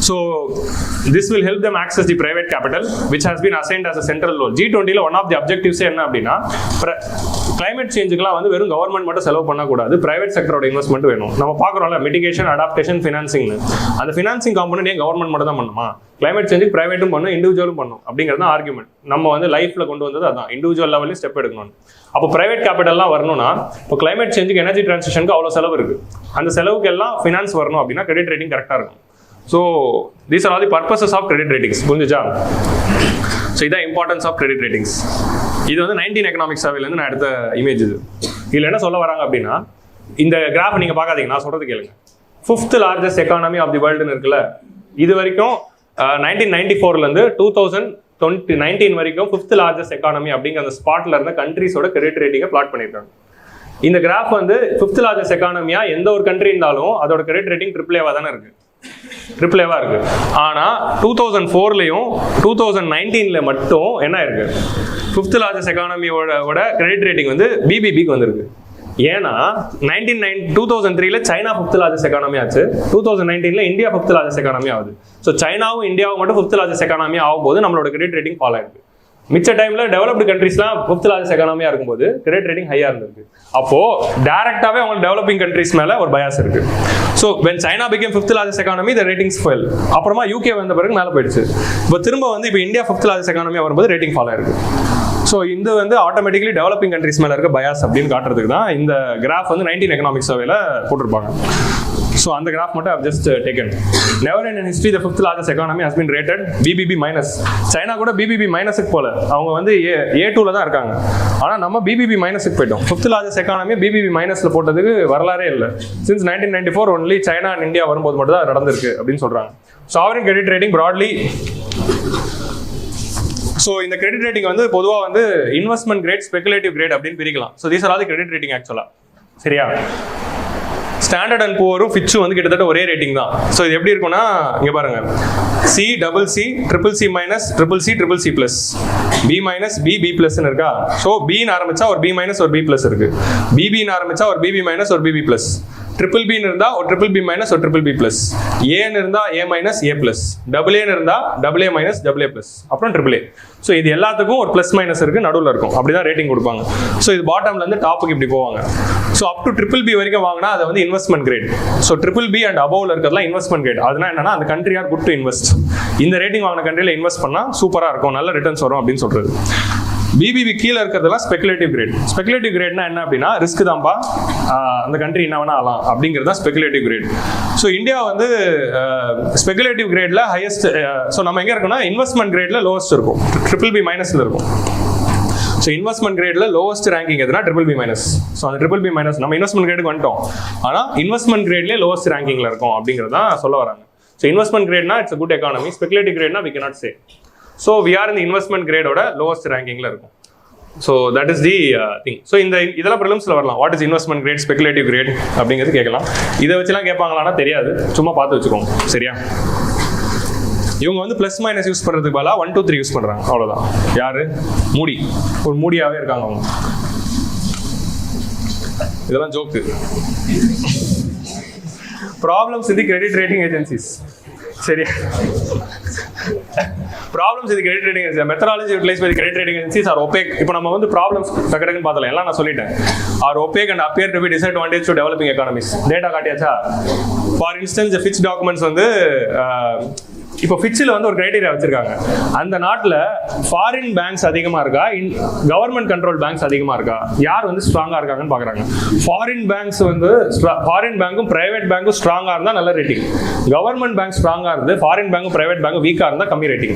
So this will help them access the private capital which has been assigned as a central role. G20 one of the objectives என்ன அப்படின்னா, climate changeக்குலாம் வந்து வெறும் கவர்மெண்ட் மட்டும் செலவு பண்ணக்கூடாது, பிரைவேட் செக்டரோட இன்வெஸ்ட்மெண்ட் வேணும். நம்ம பார்க்குறோம்ல மிட்டிகேஷன், அடாப்டேஷன், ஃபினான்சிங்னு. அந்த ஃபினான்சிங் காம்பனண்ட் ஏன் கவர்மெண்ட் மட்டும் தான் பண்ணுமா? கிளைமேட் சேஞ்சுக்கு பிரைவேட்டும் பண்ணும், இண்டிவிஜுவலும் பண்ணும் அப்படிங்கிறது தான் ஆர்குமெண்ட். நம்ம வந்து லைஃப்ல கொண்டு வந்தது அதான், இண்டிவிஜுவல் லெவலில் ஸ்டெப் எடுக்கணும். அப்போ பிரைவேட் கேபிட்டல்லாம் வரணும்னா, இப்போ கிளைமேட் சேஞ்சுக்கு எனர்ஜி டிரான்சிஷனுக்கு அவ்வளோ செலவு இருக்கு. அந்த செலவுக்கு எல்லாம் ஃபினான்ஸ் வரணும் அப்படின்னா கிரெடிட் ரேட்டிங் கரெக்டாக இருக்கும். So these are all the purposes of credit ratings. புரிஞ்சுச்சா? ஸோ இதான் இம்பார்ட்டன்ஸ் ஆஃப் கிரெடிட் ரேட்டிங்ஸ். இது வந்து 19 எக்கனாமிக் சர்வேலேருந்து நான் எடுத்த இமேஜ் இது. இதில் என்ன சொல்ல வராங்க அப்படின்னா, இந்த கிராஃப் நீங்கள் பார்க்காதீங்க, நான் சொல்கிறது கேளுங்க. 5th largest economy of the worldன்னு இருக்குல்ல, இது வரைக்கும் 1994லேருந்து 2019 வரைக்கும் 5th largest economy அப்படிங்கிற அந்த ஸ்பாட்டில் இருந்த கண்ட்ரிஸோட கிரெடிட் ரேட்டிங்கை பிளாட் பண்ணியிருக்காங்க. இந்த கிராஃப் வந்து 5th largest economy எந்த ஒரு கண்ட்ரி இருந்தாலும் அதோட கிரெடிட் ரேட்டிங் AAA தானே இருக்கு, AAA இருக்கு. ஆனா 2004லயும் 2019ல மட்டும் என்ன இருக்கு, 5th largest எக்கானமியோட கிரெடிட் ரேட்டிங் வந்து BBBக்கு வந்திருக்கு. ஏன்னா 2003ல சைனா 5th largest எக்கானமி ஆச்சு, 2019ல இந்தியா 5th largest எக்கானமி ஆகுது. ஸோ சைனாவும் இந்தியாவும் மட்டும் 5th largest எக்கானமி ஆகும்போது நம்மளோட கிரெடிட் ரேட்டிங் ஃபால் ஆயிருக்கு. மிச்ச டைம்ல டெவலப்டு கண்ட்ரீஸ்லாம் 5th largest எக்கானமியா இருக்கும்போது கிரெடிட் ரேட்டிங் ஹையா இருந்திருக்கு. அப்போ டைரக்டாவே அவங்க டெவலப்பிங் கண்ட்ரீஸ் மேல ஒரு பயாஸ் இருக்கு. So when China became 5th largest economy, the ratings fell. அப்புறமா UK வந்த பிறகு மேலே போயிடுச்சு. இப்போ திரும்ப வந்து இப்போ இந்தியா 5th largest எக்கானமியா வரும்போது ரேட்டிங் ஃபால் ஆயிருக்கு. ஸோ இந்த வந்து ஆட்டோமேட்டிக்கலி டெவலப்பிங் கண்ட்ரீஸ் மேல இருக்க பயாஸ் அப்படின்னு காட்டுறதுக்கு தான் இந்த கிராஃப் வந்து 19 எக்கனாமிக் சர்வேல போட்டிருப்பாங்க. So on the graph மட்டும் I've just taken. Never in history the 5th largest economy has been rated BBB minus. China கூட BBB minusக்கு போல, அவங்க வந்து A2ல தான் இருக்காங்க. ஆனா நம்ம BBB minusக்கு போயிட்டோம். 5th largest economy BBB minusல போட்டதுக்கு வரலாறே இல்லை. Since 1994 only China and India வரும்போது மட்டும் தான் நடந்திருக்கு அப்படின்னு சொல்றாங்க. Sovereign credit rating broadly. So இந்த கிரெடிட் ரேட்டிங் வந்து பொதுவாக வந்து இன்வெஸ்ட்மெண்ட் கிரேட், ஸ்பெகுலேட்டிவ் கிரேட் அப்படின்னு பிரிக்கலாம். So these are all the credit rating ஆக்சுவலா. சரியா? ஸ்டாண்டர்ட் அண்ட் புவரும் ஃபிட்சும் வந்து கிட்டத்தட்ட ஒரே ரேட்டிங் தான். ஸோ இது எப்படி இருக்கும்னா, இங்கே பாருங்க, C, CC, CCC minus, CCC plus, B minus, B பிளஸ்ன்னு இருக்கா. ஸோ பின்னு ஆரம்பிச்சா ஒரு B மைனஸ் ஒரு B பிளஸ் இருக்கு, பிபின்னு ஆரம்பிச்சா ஒரு BB மைனஸ் ஒரு BB பிளஸ், ட்ரிபிள் பின்னு இருந்தா ஒரு ட்ரிபிள் பி மைனஸ் ஒரு ட்ரிபிள் பி பிளஸ், ஏன்னு இருந்தா ஏ மைனஸ் ஏ பிளஸ், டபுள் ஏன்னு இருந்தா double A minus double A plus, அப்புறம் ட்ரிபிள் ஏ. ஸோ இது எல்லாத்துக்கும் ஒரு பிளஸ் மைனஸ் இருக்கு, நடுவில் இருக்கும். அப்படிதான் ரேட்டிங் கொடுப்பாங்க. ஸோ இது பாட்டம்ல இருந்து டாப்புக்கு இப்படி போவாங்க. So up to triple B வரைக்கும் வாங்கினா அது வந்து investment grade. So triple B and அபவ்ல இருக்கிறதுலாம் இன்வெஸ்ட்மெண்ட் கிரேட். அதனால என்னன்னா அந்த country are good to invest. இந்த ரேட்டிங் வாங்கின கண்ட்ரியில் இன்வெஸ்ட் பண்ணா சூப்பரா இருக்கும், நல்ல ரிட்டர்ன்ஸ் வரும் அப்படின்னு சொல்றது. பிபிபி கீழே இருக்கிறதெல்லாம் ஸ்பெகுலேட்டிவ் கிரேட். ஸ்பெகுலேட்டிவ் கிரேட்னா என்ன அப்படின்னா, ரிஸ்க் தான்ப்பா, அந்த கண்ட்ரி என்ன வேணா ஆகலாம் அப்படிங்கிறது தான் ஸ்பெகுலேட்டிவ் கிரேட். ஸோ இந்தியா வந்து ஸ்பெகுலேட்டிவ் கிரேட்ல ஹையஸ்ட். ஸோ நம்ம எங்க இருக்கோம்னா இன்வெஸ்ட்மெண்ட் கிரேட்ல லோவஸ்ட் இருக்கும், ட்ரிபிள் பி மைனஸ்ல இருக்கும். ஸோ இன்வெஸ்ட்மெண்ட் கிரேட்ல லோவஸ்ட் ரேங்கிங் எதுனா ட்ரிபிள் பி மைனஸ். ஸோ அந்த ட்ரிபிள் பி மைனஸ் நம்ம இன்வெஸ்ட்மெண்ட் கிரேடுக்கு வந்துட்டோம், ஆனால் இன்வெஸ்ட்மெண்ட் கிரேட்லேயே லோவஸ்ட் ரேங்கிங்ல இருக்கும் அப்படிங்கிறது தான் சொல்ல வராங்க. ஸோ இன்வெஸ்ட்மெண்ட் கிரேட்னா இட்ஸ் குட் எக்கானமி, ஸ்பெகுலேட்டிவ் கிரேட்னா we cannot say. So we are இந்த இன்வெஸ்ட்மெண்ட் கிரேடோட லோவஸ்ட் ரேங்கிங்ல இருக்கும். So that is the thing. So இதெல்லாம் ப்ரிலிம்ஸ்ல வரலாம். What is investment grade, speculative grade அப்படிங்கிறது கேட்கலாம். இதை வச்சுலாம் கேட்பாங்களான்னா தெரியாது, சும்மா பார்த்து வச்சுக்கோங்க. சரியா? இவங்க வந்து பிளஸ் மைனஸ் யூஸ் பண்றதுக்கு பதிலாக 1 2 3 யூஸ் பண்றாங்க, அவ்வளவுதான். யாரு? மூடி, ஒரு மூடியாவே இருக்காங்க அவங்க. இதெல்லாம் joke. Problems in the credit rating agencies. சரியா? Problems in the credit rating agencies. Methodologies utilized by the credit rating agencies are opaque. இப்போ நம்ம வந்து ப்ராப்ளம்ஸ் டக்குன்னு பார்த்தலாம், எல்லாம் நான் சொல்லிட்டேன். Are opaque and appear to be disadvantage to developing economies. Data காட்டியாச்சா? ஃபார் இன்ஸ்டன்ஸ் ஃபிட்ச் டாக்குமெண்ட்ஸ் வந்து இப்போ ஃபிட்சில் வந்து ஒரு கிரைட்டீரியா வச்சிருக்காங்க. அந்த நாட்டில் ஃபாரின் பேங்க்ஸ் அதிகமாக இருக்கா, கவர்மெண்ட் கண்ட்ரோல் பேங்க்ஸ் அதிகமாக இருக்கா, யார் வந்து ஸ்ட்ராங்காக இருக்காங்கன்னு பார்க்குறாங்க. ஃபாரின் பேங்க்ஸ் வந்து ஃபாரின் பேங்க்கும் பிரைவேட் பேங்க்கும் ஸ்ட்ராங்காக இருந்தால் நல்ல ரேட்டிங், கவர்மெண்ட் பேங்க் ஸ்ட்ராங்காக இருந்து ஃபாரின் பேங்க்கும் பிரைவேட் பேங்க்கும் வீக்காக இருந்தால் கம்மி ரேட்டிங்.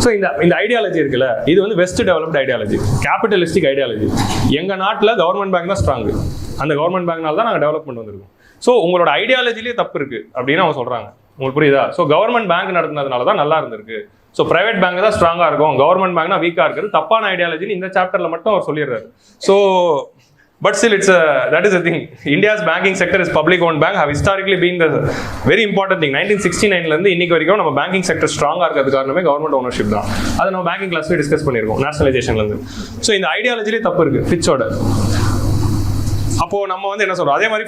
ஸோ இந்த ஐடியாலஜி இருக்குல்ல, இது வந்து west developed ideology, capitalistic ideology. எங்கள் நாட்டில் கவர்மெண்ட் பேங்க் தான் ஸ்ட்ராங்கு, அந்த கவர்மெண்ட் பேங்க்னால தான் நாங்கள் டெவலப்மெண்ட் வந்திருக்கோம். ஸோ உங்களோட ஐடியாலஜிலேயே தப்பு இருக்குது அப்படின்னு அவங்க சொல்கிறாங்க. உங்களுக்கு புரியுதா? ஸோ கவர்மெண்ட் பேங்க் நடத்துனதுனால தான் நல்லா இருந்திருக்கு, ஸோ பிரைவேட் பேங்க் தான் ஸ்ட்ராங்காக இருக்கும், கவர்மெண்ட் பேங்க்னா வீக்காக இருக்குது. தப்பான ஐடியாலஜின்னு இந்த சாப்டரில் மட்டும் அவர் சொல்லிடுறாரு. So but still that is the thing. India's banking sector is public owned bank have historically been the very important thing. 1969 ல இருந்து இன்னைக்கு வரைக்கும் நம்ம பேங்கிங் செக்டர் ஸ்ட்ராங்கா இருக்கிறது காரணமே கவர்மெண்ட் ஓனர்ஷிப் தான். அதை நம்ம பேங்கிங் கிளாஸ்ல டிஸ்கஸ் பண்ணியிருக்கோம், நேஷனலைசேஷன்ல இருந்து. ஸோ இந்த ஐடியாலஜிலே தப்பு இருக்கு ஃபிட்சோட. அப்போ நம்ம வந்து என்ன சொல்றோம், அதே மாதிரி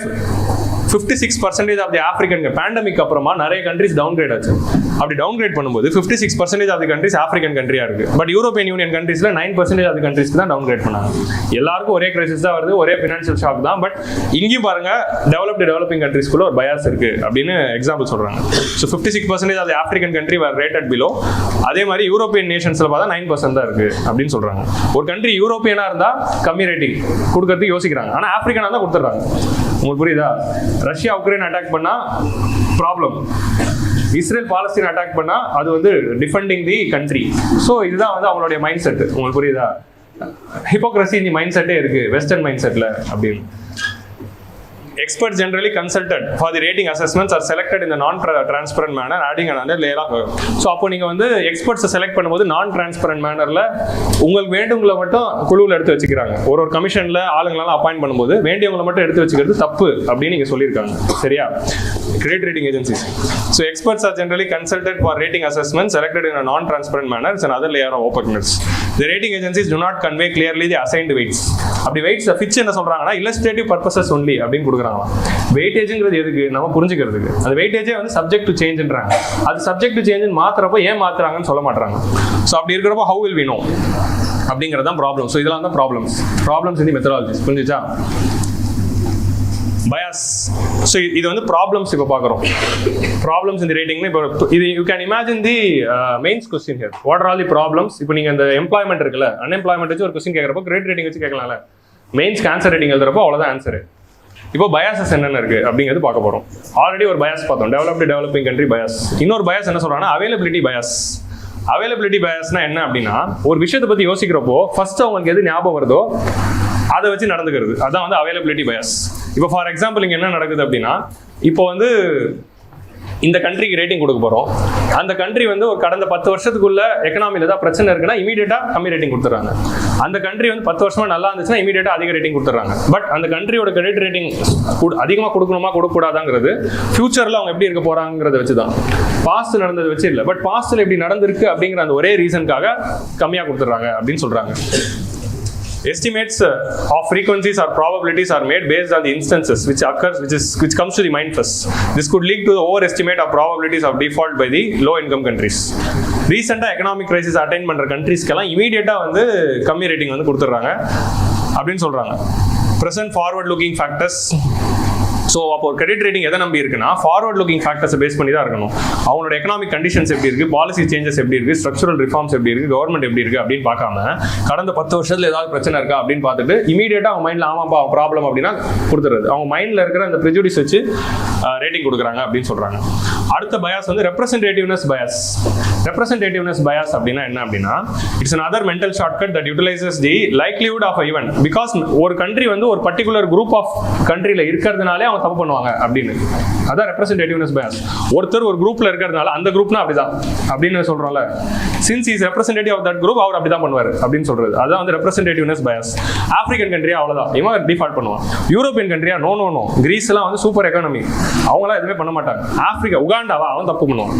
56% ஆஃப் தி ஆப்பிரிக்கன் பேண்டமிக் அப்புறமா நிறைய கண்ட்ரிஸ் டவுன் கிரேட் ஆச்சு. அப்படி டவுன் கிரேட் பண்ணும்போது 56% ஆஃப் தி கண்ட்ரிஸ் ஆப்பிரிக்கன் கண்ட்ரியா இருக்கு. பட் யூரோப்பியன் யூனியன் கண்ட்ரீஸ்ல 9% ஆஃப் தி கண்ட்ரிஸ்க்கு தான் டவுன் கிரேட் பண்ணாங்க. எல்லாருக்கும் ஒரே கிரைசிஸ் தான் வருது, ஒரே ஃபினான்ஷியல் ஷாக் தான். பட் இங்கேயும் பாருங்க, டெவலப்பிங் கண்ட்ரிஸ்க்குள்ள ஒரு பயாஸ் இருக்கு அப்படின்னு எக்ஸாம்பிள் சொல்றாங்க. So 56% of the African country were rated below. அதே மாதிரி யூரோப்பியன் நேஷன்ஸ்ல பார்த்தா 9% தான் இருக்கு அப்படின்னு சொல்றாங்க. ஒரு கண்ட்ரி யூரோப்பியனா இருந்தா கம்மி ரேட்டிங் கொடுக்கறதுக்கு யோசிக்கிறாங்க, ஆனா ஆப்பிரிக்கனா தான் கொடுத்துறாங்க. உங்களுக்கு புரியுதா? ரஷ்யா உக்ரைன் அட்டாக் பண்ணா ப்ராப்ளம், இஸ்ரேல் பாலஸ்தீன் அட்டாக் பண்ணா அது வந்து டிஃபெண்டிங் தி கண்ட்ரி. ஸோ இதுதான் வந்து அவங்களுடைய மைண்ட் செட். உங்களுக்கு புரியுதா? ஹிப்போக்ரசி இந்த மைண்ட் செட்டே இருக்கு வெஸ்டர்ன் மைண்ட் செட்ல அப்படின்னு. Experts generally consulted for the rating assessments are selected in the non-transparent manner, adding another layer of. So அப்போ நீங்க வந்து எக்ஸ்பர்ட்ஸை செலக்ட் பண்ணும்போது நான்-டிரான்ஸ்பரண்ட் மேனர்ல உங்களுக்கு வேண்டியவங்களை மட்டும் குழுவில் எடுத்து வச்சுக்கிறாங்க. ஒரு கமிஷன்ல ஆளுங்களெல்லாம் அப்பாயிண்ட் பண்ணும்போது வேண்டியவங்களை மட்டும் எடுத்து வச்சுக்கிறது தப்பு அப்படின்னு நீங்க சொல்லியிருக்காங்க. சரியா? Credit rating agencies. So experts are generally consulted for rating assessments selected in a non-transparent manner. It's another layer of opaqueness. The rating agencies do not convey clearly the assigned weights. அப்படி weights Fitch என்ன சொல்றாங்கன்னா illustrative purposes only அப்படின்னு கொடுக்குறாங்க. வெயிட்டேஜ்ங்கிறது எதுக்கு? நம்ம புரிஞ்சுக்கிறதுக்கு. அந்த வெயிட்டேஜே வந்து சப்ஜெக்ட் டு சேஞ்ச்ன்றாங்க. அது சப்ஜெக்ட் டு சேஞ்ச் மாத்துறப்போ ஏன் மாத்துறாங்கன்னு சொல்ல மாட்டாங்க. ஸோ அப்படி இருக்கிறப்போ how will we know அப்படிங்கிறது தான் ப்ராப்ளம். ஸோ இதெல்லாம் தான் ப்ராப்ளம்ஸ் இந்த மெத்தடாலஜிஸ். புரிஞ்சுச்சா? பயாஸ். ஸோ இது வந்து ப்ராப்ளம்ஸ் இப்போ பார்க்குறோம். ப்ராப்ளம்ஸ் இந்த ரேட்டிங்னு இப்போ இது you can imagine the mains question here. What are all the problems? இப்போ நீங்கள் இந்த எம்ப்ளாய்மெண்ட் இருக்குல்ல, அன்எம்ப்ளாய்மெண்ட் வச்சு ஒரு கொஸ்டின் கேட்குறப்போ கிரெடிட் ரேட்டிங் வச்சு கேட்கலாம்ல. மெயின்ஸ்க்கு ஆன்சர் ரேட்டிங் எழுதுறப்போ அவ்வளோதான் ஆன்சர். இப்போ பயாசஸ் என்னென்ன இருக்கு அப்படிங்கிறது பார்க்க போகிறோம். ஆல்ரெடி ஒரு பயாஸ் பார்த்தோம், டெவலப்பிங் கண்ட்ரி பயாஸ். இன்னொரு பயாஸ் என்ன சொல்றாங்கன்னா அவைலபிலிட்டி பயாஸ். அவைலபிலிட்டி பயாஸ்னா என்ன அப்படின்னா, ஒரு விஷயத்தை பற்றி யோசிக்கிறப்போ ஃபர்ஸ்ட் அவங்களுக்கு எது ஞாபகம் வருதோ அதை வச்சு நடந்துக்கிறது. அதான் வந்து அவைலபிலிட்டி பயாஸ். இப்போ ஃபார் எக்ஸாம்பிள் இங்கே என்ன நடக்குது அப்படின்னா, இப்போ வந்து இந்த கண்ட்ரிக்கு ரேட்டிங் கொடுக்க போகிறோம். அந்த கண்ட்ரி வந்து ஒரு கடந்த 10 வருஷத்துக்குள்ள எக்கனாமியில் ஏதாவது பிரச்சனை இருக்குன்னா இமீடியட்டாக கம்மி ரேட்டிங் கொடுத்துறாங்க. அந்த கண்ட்ரி வந்து 10 வருஷமா நல்லா இருந்துச்சுன்னா இமீடியட்டாக அதிக ரேட்டிங் கொடுத்துறாங்க. பட் அந்த கண்ட்ரியோட கிரெடிட் ரேட்டிங் அதிகமாக கொடுக்கணுமா கொடுக்கக்கூடாதாங்கிறது ஃபியூச்சரில் அவங்க எப்படி இருக்க போகிறாங்கிறத வச்சு தான். பாஸ்ட் நடந்தது வச்சு இல்லை, பட் பாஸ்ட்டில் எப்படி நடந்திருக்கு அப்படிங்கிற அந்த ஒரே ரீசனுக்காக கம்மியாக கொடுத்துட்றாங்க அப்படின்னு சொல்கிறாங்க. Estimates of frequencies or probabilities are made based on the instances which comes to the mind first. This could lead to the overestimate of probabilities of default by the low income countries. Recent economic crisis attain பண்ற கண்ட்ரீஸ்க்கெல்லாம் இமீடியட்டா வந்து கம்மி rating வந்து கொடுத்துட்றாங்க அப்படின்னு சொல்றாங்க. Present forward looking factors. So அப்போ ஒரு கிரெடிட் ரேட்டிங் எதை நம்பி இருக்குன்னா ஃபார்வர்ட் லுக்கிங் ஃபேக்டர்ஸை பேஸ் பண்ணி தான் இருக்கணும். அவங்களோட எக்கனாமிக் கண்டிஷன்ஸ் எப்படி இருக்கு, பாலிசி சேஞ்சஸ் எப்படி இருக்கு, ஸ்ட்ரக்சரல் ரிஃபார்ம்ஸ் எப்படி இருக்கு, கவர்மெண்ட் எப்படி இருக்கு அப்படின்னு பார்க்காம கடந்த 10 வருஷத்துல ஏதாவது பிரச்சனை இருக்கா அப்படின்னு பார்த்துட்டு இமீடியட்டா அவங்க மைண்ட்ல ஆமாப்பா ப்ராப்ளம் அப்படின்னா கொடுத்துறது. அவங்க மைண்ட்ல இருக்கிற அந்த ப்ரெஜுடிஸ் வச்சு ரேட்டிங் கொடுக்குறாங்க அப்படின்னு சொல்றாங்க. அடுத்த பயாஸ் வந்து ரெப்ரசன்டேட்டிவ்னஸ் பயாஸ். ரெப்ரசன்டேட்டிவ்னஸ் பயாஸ் அப்படின்னா என்ன அப்படின்னா, it's another mental shortcut that utilizes the likelihood of an event. Because ஒரு கண்ட்ரி வந்து ஒரு பர்டிகுலர் குரூப் ஆஃப் கண்ட்ரியில இருக்கிறதுனாலே அவங்க தப்பு பண்ணுவாங்க அப்படின்னு. அதான் ரெப்ரசன்டேட்டிவ்னஸ் பயாஸ். ஒருத்தர் ஒரு குரூப்ல இருக்கிறதுனால அந்த குரூப்னா அப்படிதான் அப்படின்னு சொல்றோம்ல, since is representative of that group அவர் அப்படிதான் பண்ணுவார் அப்படின்னு சொல்றது. அதான் வந்து ரெப்ரசன்டேட்டிவ்னஸ் பயாஸ். ஆப்பிரிக்கன் கண்ட்ரியா அவ்வளவுதான், இவன் டிஃபால்ட் பண்ணுவான். யூரோப்பியன் கண்ட்ரியா நோ, கிரீஸ் எல்லாம் வந்து சூப்பர் எக்கானமி, அவங்களாம் எதுவுமே பண்ண மாட்டாங்க. ஆப்பிரிக்கா உகாண்டாவா அவன் தப்பு பண்ணுவான்.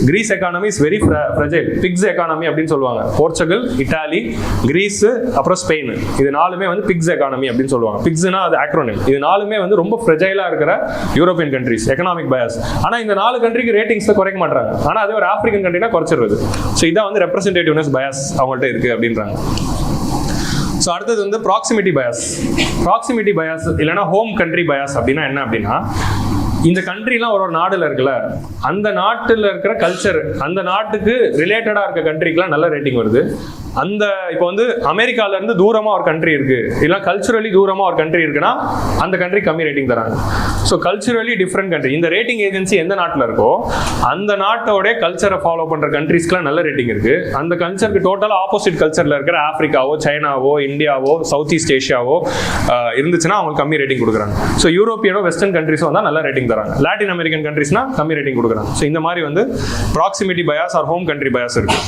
Greece economy is very fragile. PIGS economy அப்படின்னு சொல்லுவாங்க. போர்ச்சுகல், இட்டாலி, கிரீஸ், அப்புறம் ஸ்பெயின், இது நாலுமே வந்து பிக்ஸ் எக்கானமி அப்படின்னு சொல்லுவாங்க. பிக்ஸ்னா அது ஆக்ரோனிம். இது நாலுமே வந்து ரொம்ப ஃப்ரெஜைலா இருக்கிற யூரோப்பியன் கண்ட்ரிஸ். எக்கனாமிக் பயஸ். ஆனா இந்த 4 கண்ட்ரிக்கு ரேட்டிங்ஸ்ல குறைக்க மாட்டாங்க. ஆனா அதே ஒரு ஆப்பிரிக்கன் கண்ட்ரினா குறைச்சிடுறது. ஸோ இதான் வந்து ரெப்ரஸன்டேட்டிவ்னஸ் பயஸ் அவங்கள்ட்ட இருக்கு அப்படின்றாங்க. ஸோ அடுத்தது வந்து ப்ராக்சிமிட்டி பயஸ். ப்ராக்சிமிட்டி பயஸ் இல்லைன்னா ஹோம் கண்ட்ரி பயஸ் அப்படின்னா என்ன அப்படின்னா, இந்த கண்ட்ரிலாம் ஒரு நாடுல இருக்குல்ல, அந்த நாட்டில் இருக்கிற கல்ச்சர், அந்த நாட்டுக்கு ரிலேட்டடா இருக்க கண்ட்ரிக்குலாம் நல்ல ரேட்டிங் வருது. அந்த இப்போ வந்து அமெரிக்கால இருந்து தூரமா ஒரு கண்ட்ரி இருக்கு, இல்லை கல்ச்சுரலி தூரமா ஒரு கண்ட்ரி இருக்குன்னா அந்த கண்ட்ரி கம்மி ரேட்டிங் தராங்க. ஸோ கல்ச்சுரலி டிஃப்ரெண்ட் கண்ட்ரி, இந்த ரேட்டிங் ஏஜென்சி எந்த நாட்டில் இருக்கோ அந்த நாட்டோட கல்ச்சரை ஃபாலோ பண்ற கண்ட்ரிஸ்க்குலாம் நல்ல ரேட்டிங் இருக்கு. அந்த கல்ச்சருக்கு டோட்டலா ஆப்போசிட் கல்ச்சர்ல இருக்கிற ஆப்பிரிக்காவோ, சைனாவோ, இந்தியாவோ, சவுத் ஈஸ்ட் ஏஷியாவோ இருந்துச்சுன்னா அவங்களுக்கு கம்மி ரேட்டிங் கொடுக்குறாங்க. ஸோ யூரோப்பியனோ வெஸ்டர்ன் கண்ட்ரிஸோ வந்தால் நல்ல ரேட்டிங் தராங்க. லாட்டின் அமெரிக்கன் கண்ட்ரிஸ்னா கம்மி ரேட்டிங் கொடுக்குறாங்க. ஸோ இந்த மாதிரி வந்து proximity bias or home country bias இருக்கு.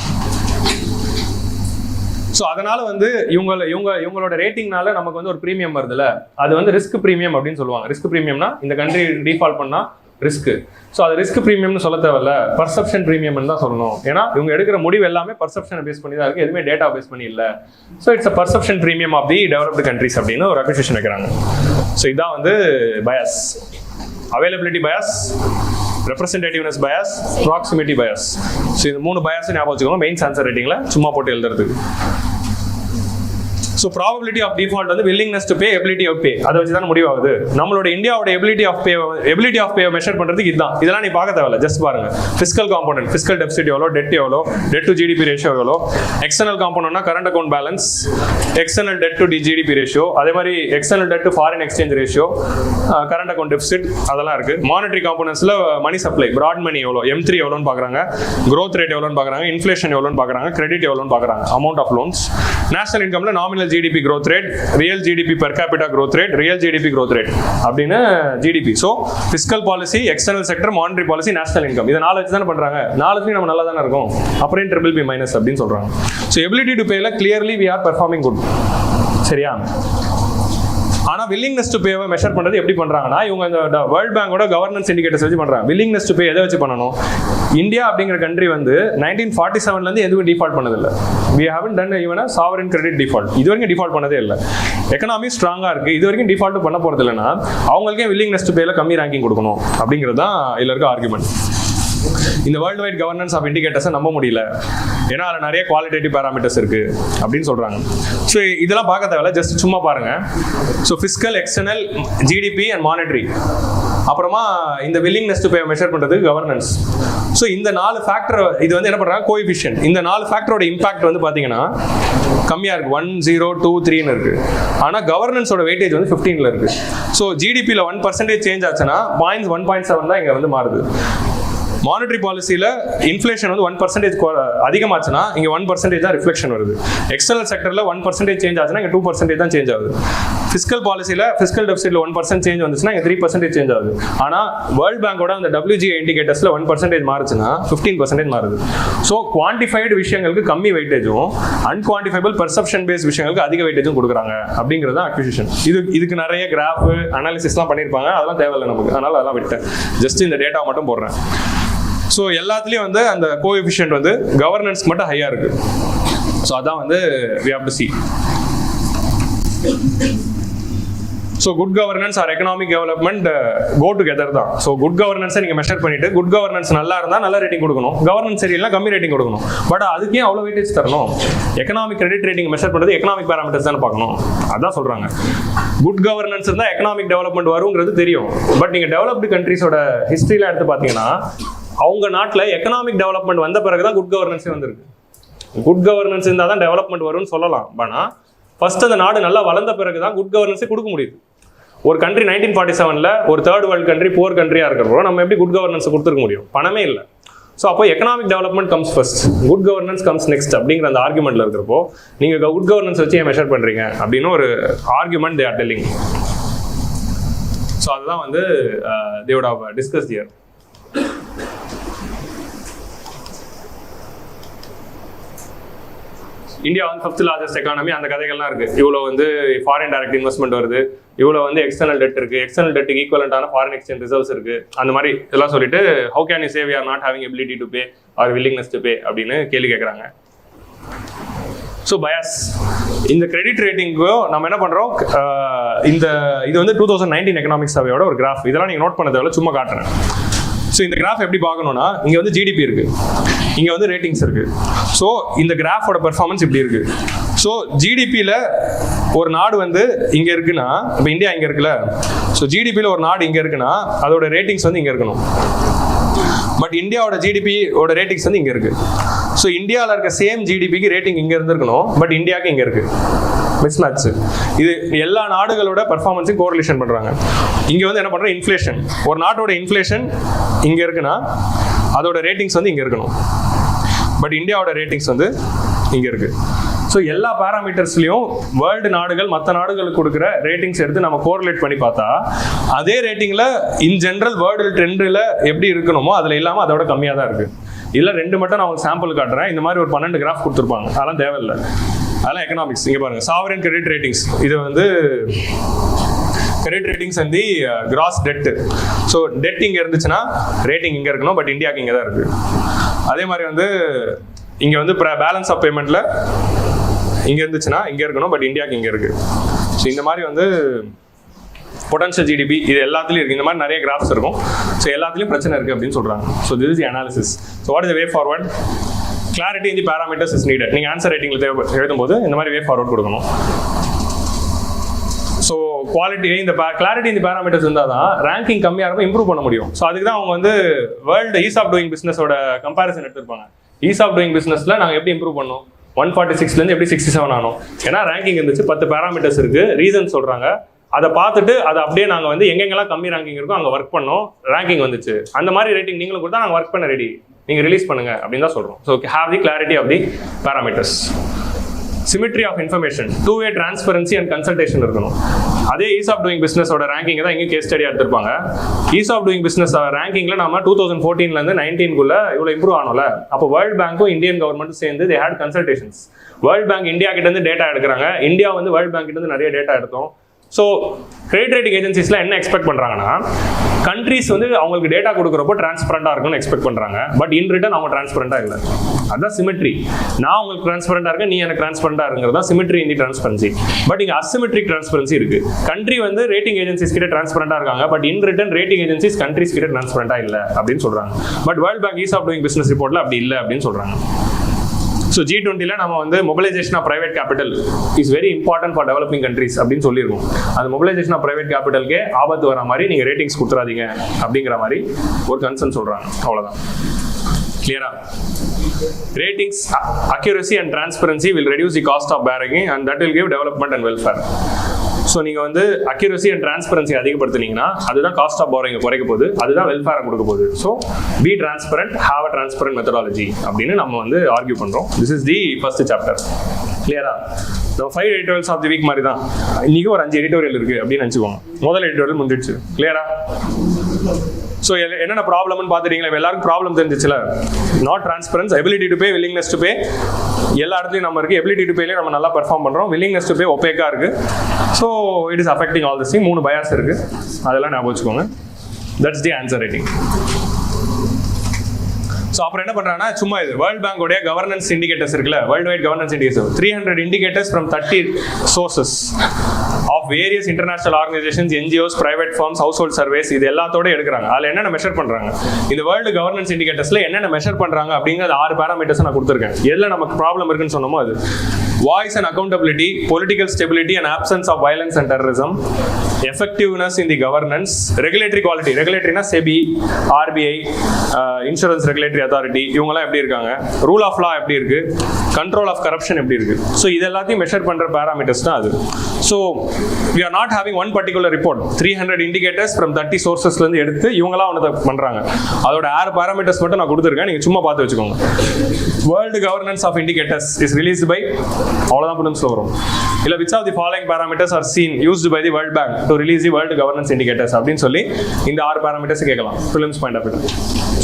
ஸோ அதனால வந்து இவங்களோட ரேட்டிங்னால நமக்கு வந்து ஒரு ப்ரீமியம் வருதுல்ல, அது வந்து ரிஸ்க் ப்ரீமியம் அப்படின்னு சொல்லுவாங்க. ரிஸ்க் ப்ரீமியம்னா இந்த கண்ட்ரி டிஃபால்ட் பண்ணா ரிஸ்க். ஸோ அது ரிஸ்க் ப்ரீமியம்னு சொல்ல தேவையில்ல, பர்செப்ஷன் ப்ரீமியம்னு தான் சொல்லணும். ஏன்னா இவங்க எடுக்கிற முடிவு எல்லாமே பர்செப்ஷனை பேஸ் பண்ணி தான் இருக்கு, எதுவுமே டேட்டா பேஸ் பண்ணி இல்லை. So it's a perception premium of the developed countries அப்படின்னு ஒரு அப்ரிசியேஷன் வைக்கிறாங்க. ஸோ இதான் வந்து bias. Availability bias, representativeness bias, proximity bias. So இந்த 3 பயாஸ் ஞாபகம் வச்சுக்கோங்க மெயின்ஸ் ஆன்சர் ரேட்டிங்ல சும்மா போட்டு எழுதுறதுக்கு. ஸோ ப்ராபபிலிட்டி ஆஃப் டிஃபால்ட் வந்து willingness to pay, ability of pay, அதை வச்சு தான் முடிவாகுது. நம்மளோட இந்தியாவோட எபிலிட்டி ஆஃப் பே மெஷர் பண்றதுக்கு இதுதான். இதெல்லாம் நீ பார்க்க தேவையில்ல, ஜஸ்ட் பாருங்க. ஃபிஸ்கல் காம்பனன்ட், ஃபிஸ்கல் டெபிசிட் எவ்வளோ, டெட் எவ்வளோ, டெட் டு ஜிடிபி ரேஷியோ எவ்வளோ. எக்ஸ்டர்னல் காம்பனன்ட்னா current account balance, external debt to GDP ratio, அதே மாதிரி external debt to foreign exchange ratio, current account deficit, அதெல்லாம் இருக்கு. மானிட்டரி காம்பனன்ட்ஸ்ல மணி சப்ளை, பிராட் மணி எவ்வளோ, M3 எவ்வளோன்னு பார்க்குறாங்க, growth ரேட் எவ்வளோன்னு பார்க்குறாங்க, இன்ஃப்ளேஷன் எவ்வளோன்னு பார்க்குறாங்க, கிரெடிட் எவ்வளோன்னு பார்க்குறாங்க, அமௌண்ட் ஆஃப் லோன்ஸ், நேஷனல் இன்கம்ல nominal GDP growth rate, real GDP per capita growth rate, real GDP growth rate அப்படினு GDP. So fiscal policy, external sector, monetary policy, national income, இத நாலு வச்சு தான பண்றாங்க. நாலுலயும் நம்ம நல்லா தான இருக்கோம். அப்புறம் BBB minus அப்படினு சொல்றாங்க. So ability to pay ல clearly we are performing good. சரியா? ஆனா willingness to pay மெஷர் பண்றது எப்படி பண்றாங்கன்னா, இவங்க இந்த வேர்ல்ட் பேங்கோட கவர்னன்ஸ் இண்டிகேட்டர்ஸ் வச்சு பண்றாங்க. willingness to pay எதை வச்சு பண்ணணும்? இந்தியா அப்படிங்கிற கண்ட்ரி வந்து 1947ல இருந்து எதுவும் டிஃபால்ட் பண்ணது இல்ல. we haven't done even a sovereign credit default. இது வரைக்கும் டிஃபால்ட் பண்ணதே இல்ல. எகனாமி ஸ்ட்ராங்கா இருக்கு, இது வரைக்கும் டிஃபால்ட் பண்ண போறது இல்லைன்னா அவங்களுக்கே willingness to payல கம்மி ரேங்கிங் கொடுக்கணும் அப்படிங்கிறது தான் இதுல இருக்க ஆர்குமெண்ட். இந்த வேர்ல்டு வைட் கவர்னன்ஸ் ஆஃப் இண்டிகேட்டர்ஸை நம்ப முடியல, ஏன்னா அதில் நிறைய குவாலிட்டேட்டிவ் பேராமீட்டர்ஸ் இருக்கு அப்படின்னு சொல்றாங்க. ஸோ இதெல்லாம் பார்க்க தேவையில்ல, ஜஸ்ட் சும்மா பாருங்க. So fiscal, external, GDP and monetary, அப்புறமா இந்த willingness to pay மெஷர் பண்றதுக்கு கவர்னன்ஸ். ஸோ இந்த 4 ஃபேக்டர் இது வந்து என்ன பண்றாங்க, கோஎஃபிஷியன்ட். இந்த 4 ஃபேக்டரோட இம்பாக்ட் வந்து பாத்தீங்கன்னா கம்மியா இருக்கு, 1, 0, 2, 3ன்னு இருக்கு. ஆனா கவர்னன்ஸோட வெயிட்டேஜ் வந்து 15ல இருக்கு. ஸோ ஜிடிபியில் 1% சேஞ்ச் ஆச்சுன்னா 1.7 தான் இங்க வந்து மாறுது. மானிட்டரி பாலிசியில் இன்ஃப்ளேஷன் வந்து 1% அதிகமாச்சுன்னா இங்கே 1% தான் ரிஃப்ளெக்ஷன் வருது. எக்ஸ்டர்னல் செக்டரில் 1% சேஞ்ச் ஆச்சுன்னா இங்கே 2% தான் சேஞ்ச் ஆகுது. ஃபிஸ்கல் பாலிசியில் ஃபிஸ்கல் டெபிசிட்ல 1% சேஞ்ச் வந்துச்சுன்னா இங்கே 3% சேஞ்ச் ஆகுது. ஆனால் வேர்ல்ட் பேங்கோட அந்த WGA இண்டிகேட்டர்ஸில் 1% மாறுச்சுன்னா 15% மாறுது. ஸோ குவான்டிஃபைடு விஷயங்களுக்கு கம்மி வெயிட்டேஜும், அன்குவான்டிஃபைபிள் பெர்செப்ஷன் பேஸ் விஷயங்களுக்கு அதிக வெயிட்டேஜும் கொடுக்குறாங்க அப்படிங்கிறது தான் அக்விசிஷன். இதுக்கு நிறைய கிராஃப் அனாலிசிஸ்லாம் பண்ணியிருப்பாங்க, அதெல்லாம் தேவையில்லை நமக்கு, அதனால அதெல்லாம் விட்டேன். ஜஸ்ட் இந்த டேட்டா மட்டும் போடுறேன். ஸோ எல்லாத்துலேயும் வந்து அந்த கோஎஃபிஷியன்ட் வந்து கவர்னன்ஸ்க்கு மட்டும் ஹையாக இருக்கு. ஸோ அதான் வந்து we have to see. So good governance or economic development go together தான். ஸோ குட் கவர்னன்ஸை நீங்கள் மெஷர் பண்ணிட்டு, குட் கவர்னன்ஸ் நல்லா இருந்தால் நல்ல ரேட்டிங் கொடுக்கணும், கவர்னன்ஸ் சரியில்லை கம்மி ரேட்டிங் கொடுக்கணும். பட் அதுக்கே அவ்வளோ வெயிட்டேஜ் தரணும். எக்கனாமிக் கிரெடிட் ரேட்டிங் மெஷர் பண்ணுறது எக்கனாமிக் பேராமீட்டர்ஸ் தானே பார்க்கணும். அதான் சொல்கிறாங்க. குட் கவர்னன்ஸ் இருந்தால் எக்கனாமிக் டெவலப்மெண்ட் வருங்கிறது தெரியும். பட் நீங்கள் டெவலப்டு கண்ட்ரிஸோட ஹிஸ்ட்ரியில் எடுத்து பார்த்தீங்கன்னா அவங்க நாட்டில் எக்கனாமிக் டெவலப்மெண்ட் வந்த பிறகு தான் குட் கவர்னன்ஸே வந்திருக்கு. குட் கவர்னன்ஸ் இருந்தால் தான் டெவலப்மெண்ட் வரும்னு சொல்லலாம். ஆனால் ஃபர்ஸ்ட் அந்த நாடு நல்லா வளர்ந்த பிறகு தான் குட் கவர்னன்ஸே கொடுக்க முடியுது. ஒரு கண்ட்ரி 1947ல் ஒரு தேர்ட் வேர்ல்டு கண்ட்ரி, புவர் கண்ட்ரியாக இருக்கிறப்போ நம்ம எப்படி குட் கவர்னன்ஸை கொடுத்துருக்க முடியும்? பணமே இல்லை. ஸோ அப்போ economic development comes first, good governance comes next அப்படிங்கிற அந்த ஆர்குமெண்ட்ல இருக்கிறப்போ நீங்கள் குட் கவர்னன்ஸ் வச்சு ஏன் மெஷர் பண்ணுறீங்க அப்படின்னு ஒரு argument they are telling. So அதுதான் வந்து they would have discussed here. India வந்து 5th largest எக்கானமி, அந்த கதைகள்லாம் இருக்கு. இவ்வளோ வந்து ஃபாரின் டைரக்ட் இன்வெஸ்ட்மெண்ட் வருது, இவ்வளோ வந்து எக்ஸ்டர்னல் டெட் இருக்கு, எக்ஸ்டர்னல் டெட்டுக்கு ஈக்குவலண்டான ஃபாரின் எக்ஸ்சேஞ்ச் ரிசர்வ்ஸ் இருக்கு, அந்த மாதிரி எல்லாம் சொல்லிட்டு how can you say we are not having ability to pay or willingness to pay அப்படின்னு கேள்வி கேட்குறாங்க. ஸோ பயாஸ் இந்த கிரெடிட் ரேட்டிங்கோ நம்ம என்ன பண்ணுறோம், இது வந்து 2019 எக்கனாமிக்ஸ் சர்வேயோட ஒரு கிராஃப். இதெல்லாம் நீங்கள் நோட் பண்ணதை சும்மா காட்டுறேன். ஸோ இந்த கிராஃப் எப்படி பார்க்கணும்னா, இங்கே வந்து ஜிடிபி இருக்கு, இங்கே வந்து ரேட்டிங்ஸ் இருக்கு. ஸோ இந்த கிராஃபோட பெர்ஃபார்மன்ஸ் இப்படி இருக்கு. ஸோ ஜிடிபியில் ஒரு நாடு வந்து இங்கே இருக்குன்னா, இப்போ இந்தியா இங்கே இருக்குல்ல, ஸோ ஜிடிபியில் ஒரு நாடு இங்கே இருக்குன்னா அதோட ரேட்டிங்ஸ் வந்து இங்கே இருக்கணும். பட் இந்தியாவோட ஜிடிபியோட ரேட்டிங்ஸ் வந்து இங்கே இருக்கு. ஸோ இந்தியாவில் இருக்க சேம் ஜிடிபிக்கு ரேட்டிங் இங்கே இருந்திருக்கணும், பட் இந்தியாவுக்கு இங்கே இருக்கு. Miss match. இது எல்லா நாடுகளோட பர்ஃபார்மன்ஸையும் கோரிலேஷன் பண்றாங்க. இங்க வந்து என்ன பண்றோம், இன்ஃப்ளேஷன். ஒரு நாட்டோட இன்ஃப்ளேஷன் இங்க இருக்குன்னா அதோட ரேட்டிங்ஸ் வந்து இங்க இருக்கணும், பட் இந்தியாவோட ரேட்டிங்ஸ் வந்து இங்க இருக்கு. ஸோ எல்லா பேராமீட்டர்ஸ்லையும் வேர்ல்டு நாடுகள் மற்ற நாடுகளுக்கு கொடுக்குற ரேட்டிங்ஸ் எடுத்து நம்ம கோரிலேட் பண்ணி பார்த்தா அதே ரேட்டிங்கில் இன் ஜென்ரல் வேர்ல்டு ட்ரெண்டில் எப்படி இருக்கணுமோ அதில் இல்லாமல் அதோட கம்மியாக தான் இருக்குது. இல்லை 2 மட்டும் நான் உங்களுக்கு சாம்பிள் காட்டுறேன். இந்த மாதிரி ஒரு 12 கிராஃப் கொடுத்துருப்பாங்க, அதெல்லாம் தேவையில்லை, அதெல்லாம் எக்கனாமிக்ஸ். இங்கே பாருங்கள், சாவரின் கிரெடிட் ரேட்டிங்ஸ். இது வந்து கிரெடிட் ரேட்டிங்ஸ் வந்து கிராஸ் டெட். ஸோ டெட் இங்கே இருந்துச்சுன்னா ரேட்டிங் இங்கே இருக்கணும், பட் இந்தியாவுக்கு இங்கே தான் இருக்குது. அதே மாதிரி வந்து இங்கே வந்து பேலன்ஸ் ஆஃப் பேமெண்ட்டில் இங்கே இருந்துச்சுன்னா இங்கே இருக்கணும், பட் இந்தியாவுக்கு இங்கே இருக்குது. ஸோ இந்த மாதிரி வந்து பொட்டன்ஷியல் ஜிடிபி இது எல்லாத்துலையும் இருக்குது. இந்த மாதிரி நிறைய கிராஃப்ஸ் இருக்கும். ஸோ எல்லாத்துலேயும் பிரச்சனை இருக்குது அப்படின்னு சொல்கிறாங்க. So this is the analysis. So what is the way forward? Clarity in the parameters is needed. நீங்கள் ஆன்சர் ரைட்டிங்கில் எழுதும்போது இந்த மாதிரி வே ஃபார்வர்ட் கொடுக்கணும். ஸோ குவாலிட்டி இந்த கிளாரிட்டி இந்த பேராமீட்டர்ஸ் இருந்தால் தான் ரேங்கிங் கம்மியாக இருக்கும், இம்ப்ரூவ் பண்ண முடியும். ஸோ அதுக்கு தான் அவங்க வந்து வேர்ல்டு ஈஸ் ஆஃப் டூயிங் பிஸ்னஸோட கம்பேரிசன் எடுத்திருப்பாங்க. ஈஸ் ஆஃப் டூயிங் பிஸ்னஸில் நாங்கள் எப்படி இம்ப்ரூவ் பண்ணோம், 146லேருந்து எப்படி 67 ஆனோம். ஏன்னா ரேங்கிங் இருந்துச்சு, 10 பேராமீட்டர்ஸ் இருக்குது, ரீசன் சொல்கிறாங்க. அதை பார்த்துட்டு அதை அப்படியே நாங்கள் வந்து எங்கெங்கெல்லாம் கம்மி ரேங்கிங் இருக்கோ அங்கே ஒர்க் பண்ணோம், ரேங்கிங் வந்துச்சு. அந்த மாதிரி ரேட்டிங் நீங்களும் கொடுத்தா நாங்கள் ஒர்க் பண்ண ரெடி, நீங்கள் ரிலீஸ் பண்ணுங்க அப்படின்னு தான் சொல்கிறோம். So have the clarity of the parameters. Symmetry of information, 2-way transparency and consultation இருக்கணும். அதே ஈஸ் ஆஃப் டூயிங் பிஸ்னஸோட ரேங்கிங் தான் இங்கே கேஸ் ஸ்டடி எடுத்திருப்பாங்க. ஈஸ் ஆஃப் டூயிங் பிஸ்னஸ் ரேங்கிங்கில் நம்ம 2014லேருந்து 19க்குள்ள இவ்வளோ இம்ப்ரூவ் ஆனோம்ல. அப்போ வேர்ல்டு பேங்க்கும் இந்தியன் கவர்மெண்ட்டும் சேர்ந்து they had consultations. World bank India கிட்டேருந்து டேட்டா எடுக்கிறாங்க, இந்தியா வந்து வேர்ல்டு பேங்க் கிட்டேருந்து நிறைய டேட்டா எடுத்தோம். ஸோ கிரெடிட் ரேட்டிங் ஏஜென்சிஸ்லாம் என்ன எக்ஸ்பெக்ட் பண்ணுறாங்கன்னா, கண்ட்ரீஸ் வந்து அவங்களுக்கு டேட்டா கொடுக்குறப்போ டிரான்ஸ்பரண்டாக இருக்கும்னு எக்ஸ்பெக்ட் பண்ணுறாங்க. பட் இன் ரிட்டர்ன் அவங்க டிரான்ஸ்பரண்டாக இல்லை. அதுதான் சிமிட்ரி. நான் உங்களுக்கு டிரான்ஸ்பரண்டாக இருக்கேன், நீ எனக்கு டிரான்ஸ்பரண்டாக இருக்கிறது தான் symmetry in the transparency. But இங்கே அசிமெட்ரிக் டிரான்ஸ்பரன்சி இருக்கு. கண்ட்ரி வந்து ரேட்டிங் ஏஜென்சிஸ் கிட்ட டிரான்ஸ்பரண்டாக இருக்காங்க, but in return rating agencies countries கிட்ட டிரான்ஸ்பரண்டாக இல்லை அப்படின்னு சொல்றாங்க. But world bank ease of doing business ரிப்போர்ட்ல அப்படி இல்லை அப்படின்னு சொல்றாங்க. ஸோ G20ல நம்ம வந்து mobilisation of private capital is very important for developing countries அப்படின்னு சொல்லியிருக்கோம். அந்த மொபிலைசேஷன் ஆஃப் பிரைவேட் கேபிட்டலுக்கே ஆபத்து வர மாதிரி நீங்கள் ரேட்டிங்ஸ் கொடுத்துறாதீங்க அப்படிங்கிற மாதிரி ஒரு கன்சர்ன் சொல்கிறாங்க. அவ்வளோதான். கிளியரா? Ratings accuracy and transparency will reduce the cost of borrowing and that will give development and welfare. So நீங்கள் வந்து அக்யூரசி அண்ட் டிரான்ஸ்பரன்சி அதிகப்படுத்தினீங்கன்னா அதுதான் காஸ்ட் ஆஃப் பாரோயிங்கை குறைக்க போகுது, அதுதான் வெல்ஃபேரை கொடுக்க போகுது. So B transparent, have a transparent methodology அப்படின்னு நம்ம வந்து ஆர்கியூ பண்ணுறோம். This is the first chapter. கிளியரா? நம்ம 5 எடிட்டோரியல்ஸ் ஆஃப் தி வீக் மாதிரி தான். இன்னைக்கு ஒரு 5 எடிட்டோரியல் இருக்குது அப்படின்னு நினச்சிக்கோங்க. முதல் எடிட்டோரியல் முடிஞ்சிடுச்சு. கிளியரா? ஸோ என்னென்ன ப்ராப்ளம்னு பார்த்துட்டீங்களா? எல்லாருக்கும் ப்ராப்ளம் தெரிஞ்சிச்சுல. Not transparence, ability to pay, willingness to pay எல்லா இடத்துலையும் நம்ம இருக்குது. எபிலிட்டி டு பேலேயே நம்ம நல்லா பெர்ஃபார்ம் பண்ணுறோம். வில்லிங்னஸ் டு பே ஒப்பேக்காக இருக்குது. So it is affecting all this thing. 3 bias இருக்குது, அதெல்லாம் ஞாபகம் வச்சுக்கோங்க. That's the answer writing. So அப்புறம் என்ன பண்ணுறாங்கன்னா, சும்மா இது வேர்ல்டு பேங்கோடைய கவர்னன்ஸ் இண்டிகேட்டர்ஸ் இருக்குல்ல, world wide governance indicator 300 indicators from 30 sources of various international organisations, NGOs, private firms, household surveys, இது எல்லாத்தோட எடுக்கிறாங்க. அதில் என்னென்ன மெஷர் பண்ணுறாங்க, இந்த வேர்ல்டு கவர்னன்ஸ் இண்டிகேட்டர்ஸில் என்னென்ன மெஷர் பண்ணுறாங்க அப்படிங்கிறது 6 பேராமீட்டர்ஸ் நான் கொடுத்துருக்கேன். எதில் நமக்கு ப்ராப்ளம் இருக்குன்னு சொன்னோமோ அது voice and accountability, political stability and absence of violence and terrorism, effectiveness in the governance, regulatory quality, ரெகுலேட்டரினா SEBI, RBI, insurance regulatory authority, இவங்கெல்லாம் எப்படி இருக்காங்க, ரூல் ஆஃப் லா எப்படி இருக்கு, கண்ட்ரோல் ஆஃப் கரப்ஷன் எப்படி இருக்கு. ஸோ இது எல்லாத்தையும் மெஷர் பண்ணுற பேராமீட்டர்ஸ் தான் அது. So we are not having one particular report. 300 indicators from 30 sources ல இருந்து எடுத்து இவங்களா ஒன்னு பண்றாங்க. அதோட 6 parameters மட்டும் நான் கொடுத்திருக்கேன், நீங்க சும்மா பார்த்து வச்சுக்கோங்க. World Governance of Indicators is released by அவ்வளவுதான் prelims வரும். இல்ல which of the following parameters are seen used by the World Bank to release the World Governance Indicators அப்படின்னு சொல்லி இந்த 6 parameters கேட்கலாம் prelims point of view.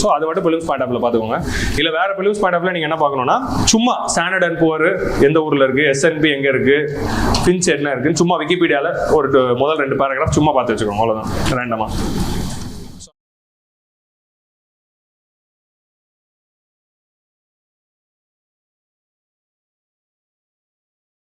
So அது மட்டும் prelims point of view பார்த்துக்கோங்க. இல்ல வேற prelims point of view நீங்க என்ன பார்க்கணும்னா சும்மா Standard & Poor எந்த ஊர்ல இருக்கு, S&P எங்க இருக்கு, Finch என்ன இருக்குன்னு சும்மா விக்கிபீடியால ஒரு முதல் 2 paragraph சும்மா பார்த்து வச்சுக்கோங்க, அவ்வளவுதான் ரேண்டமா.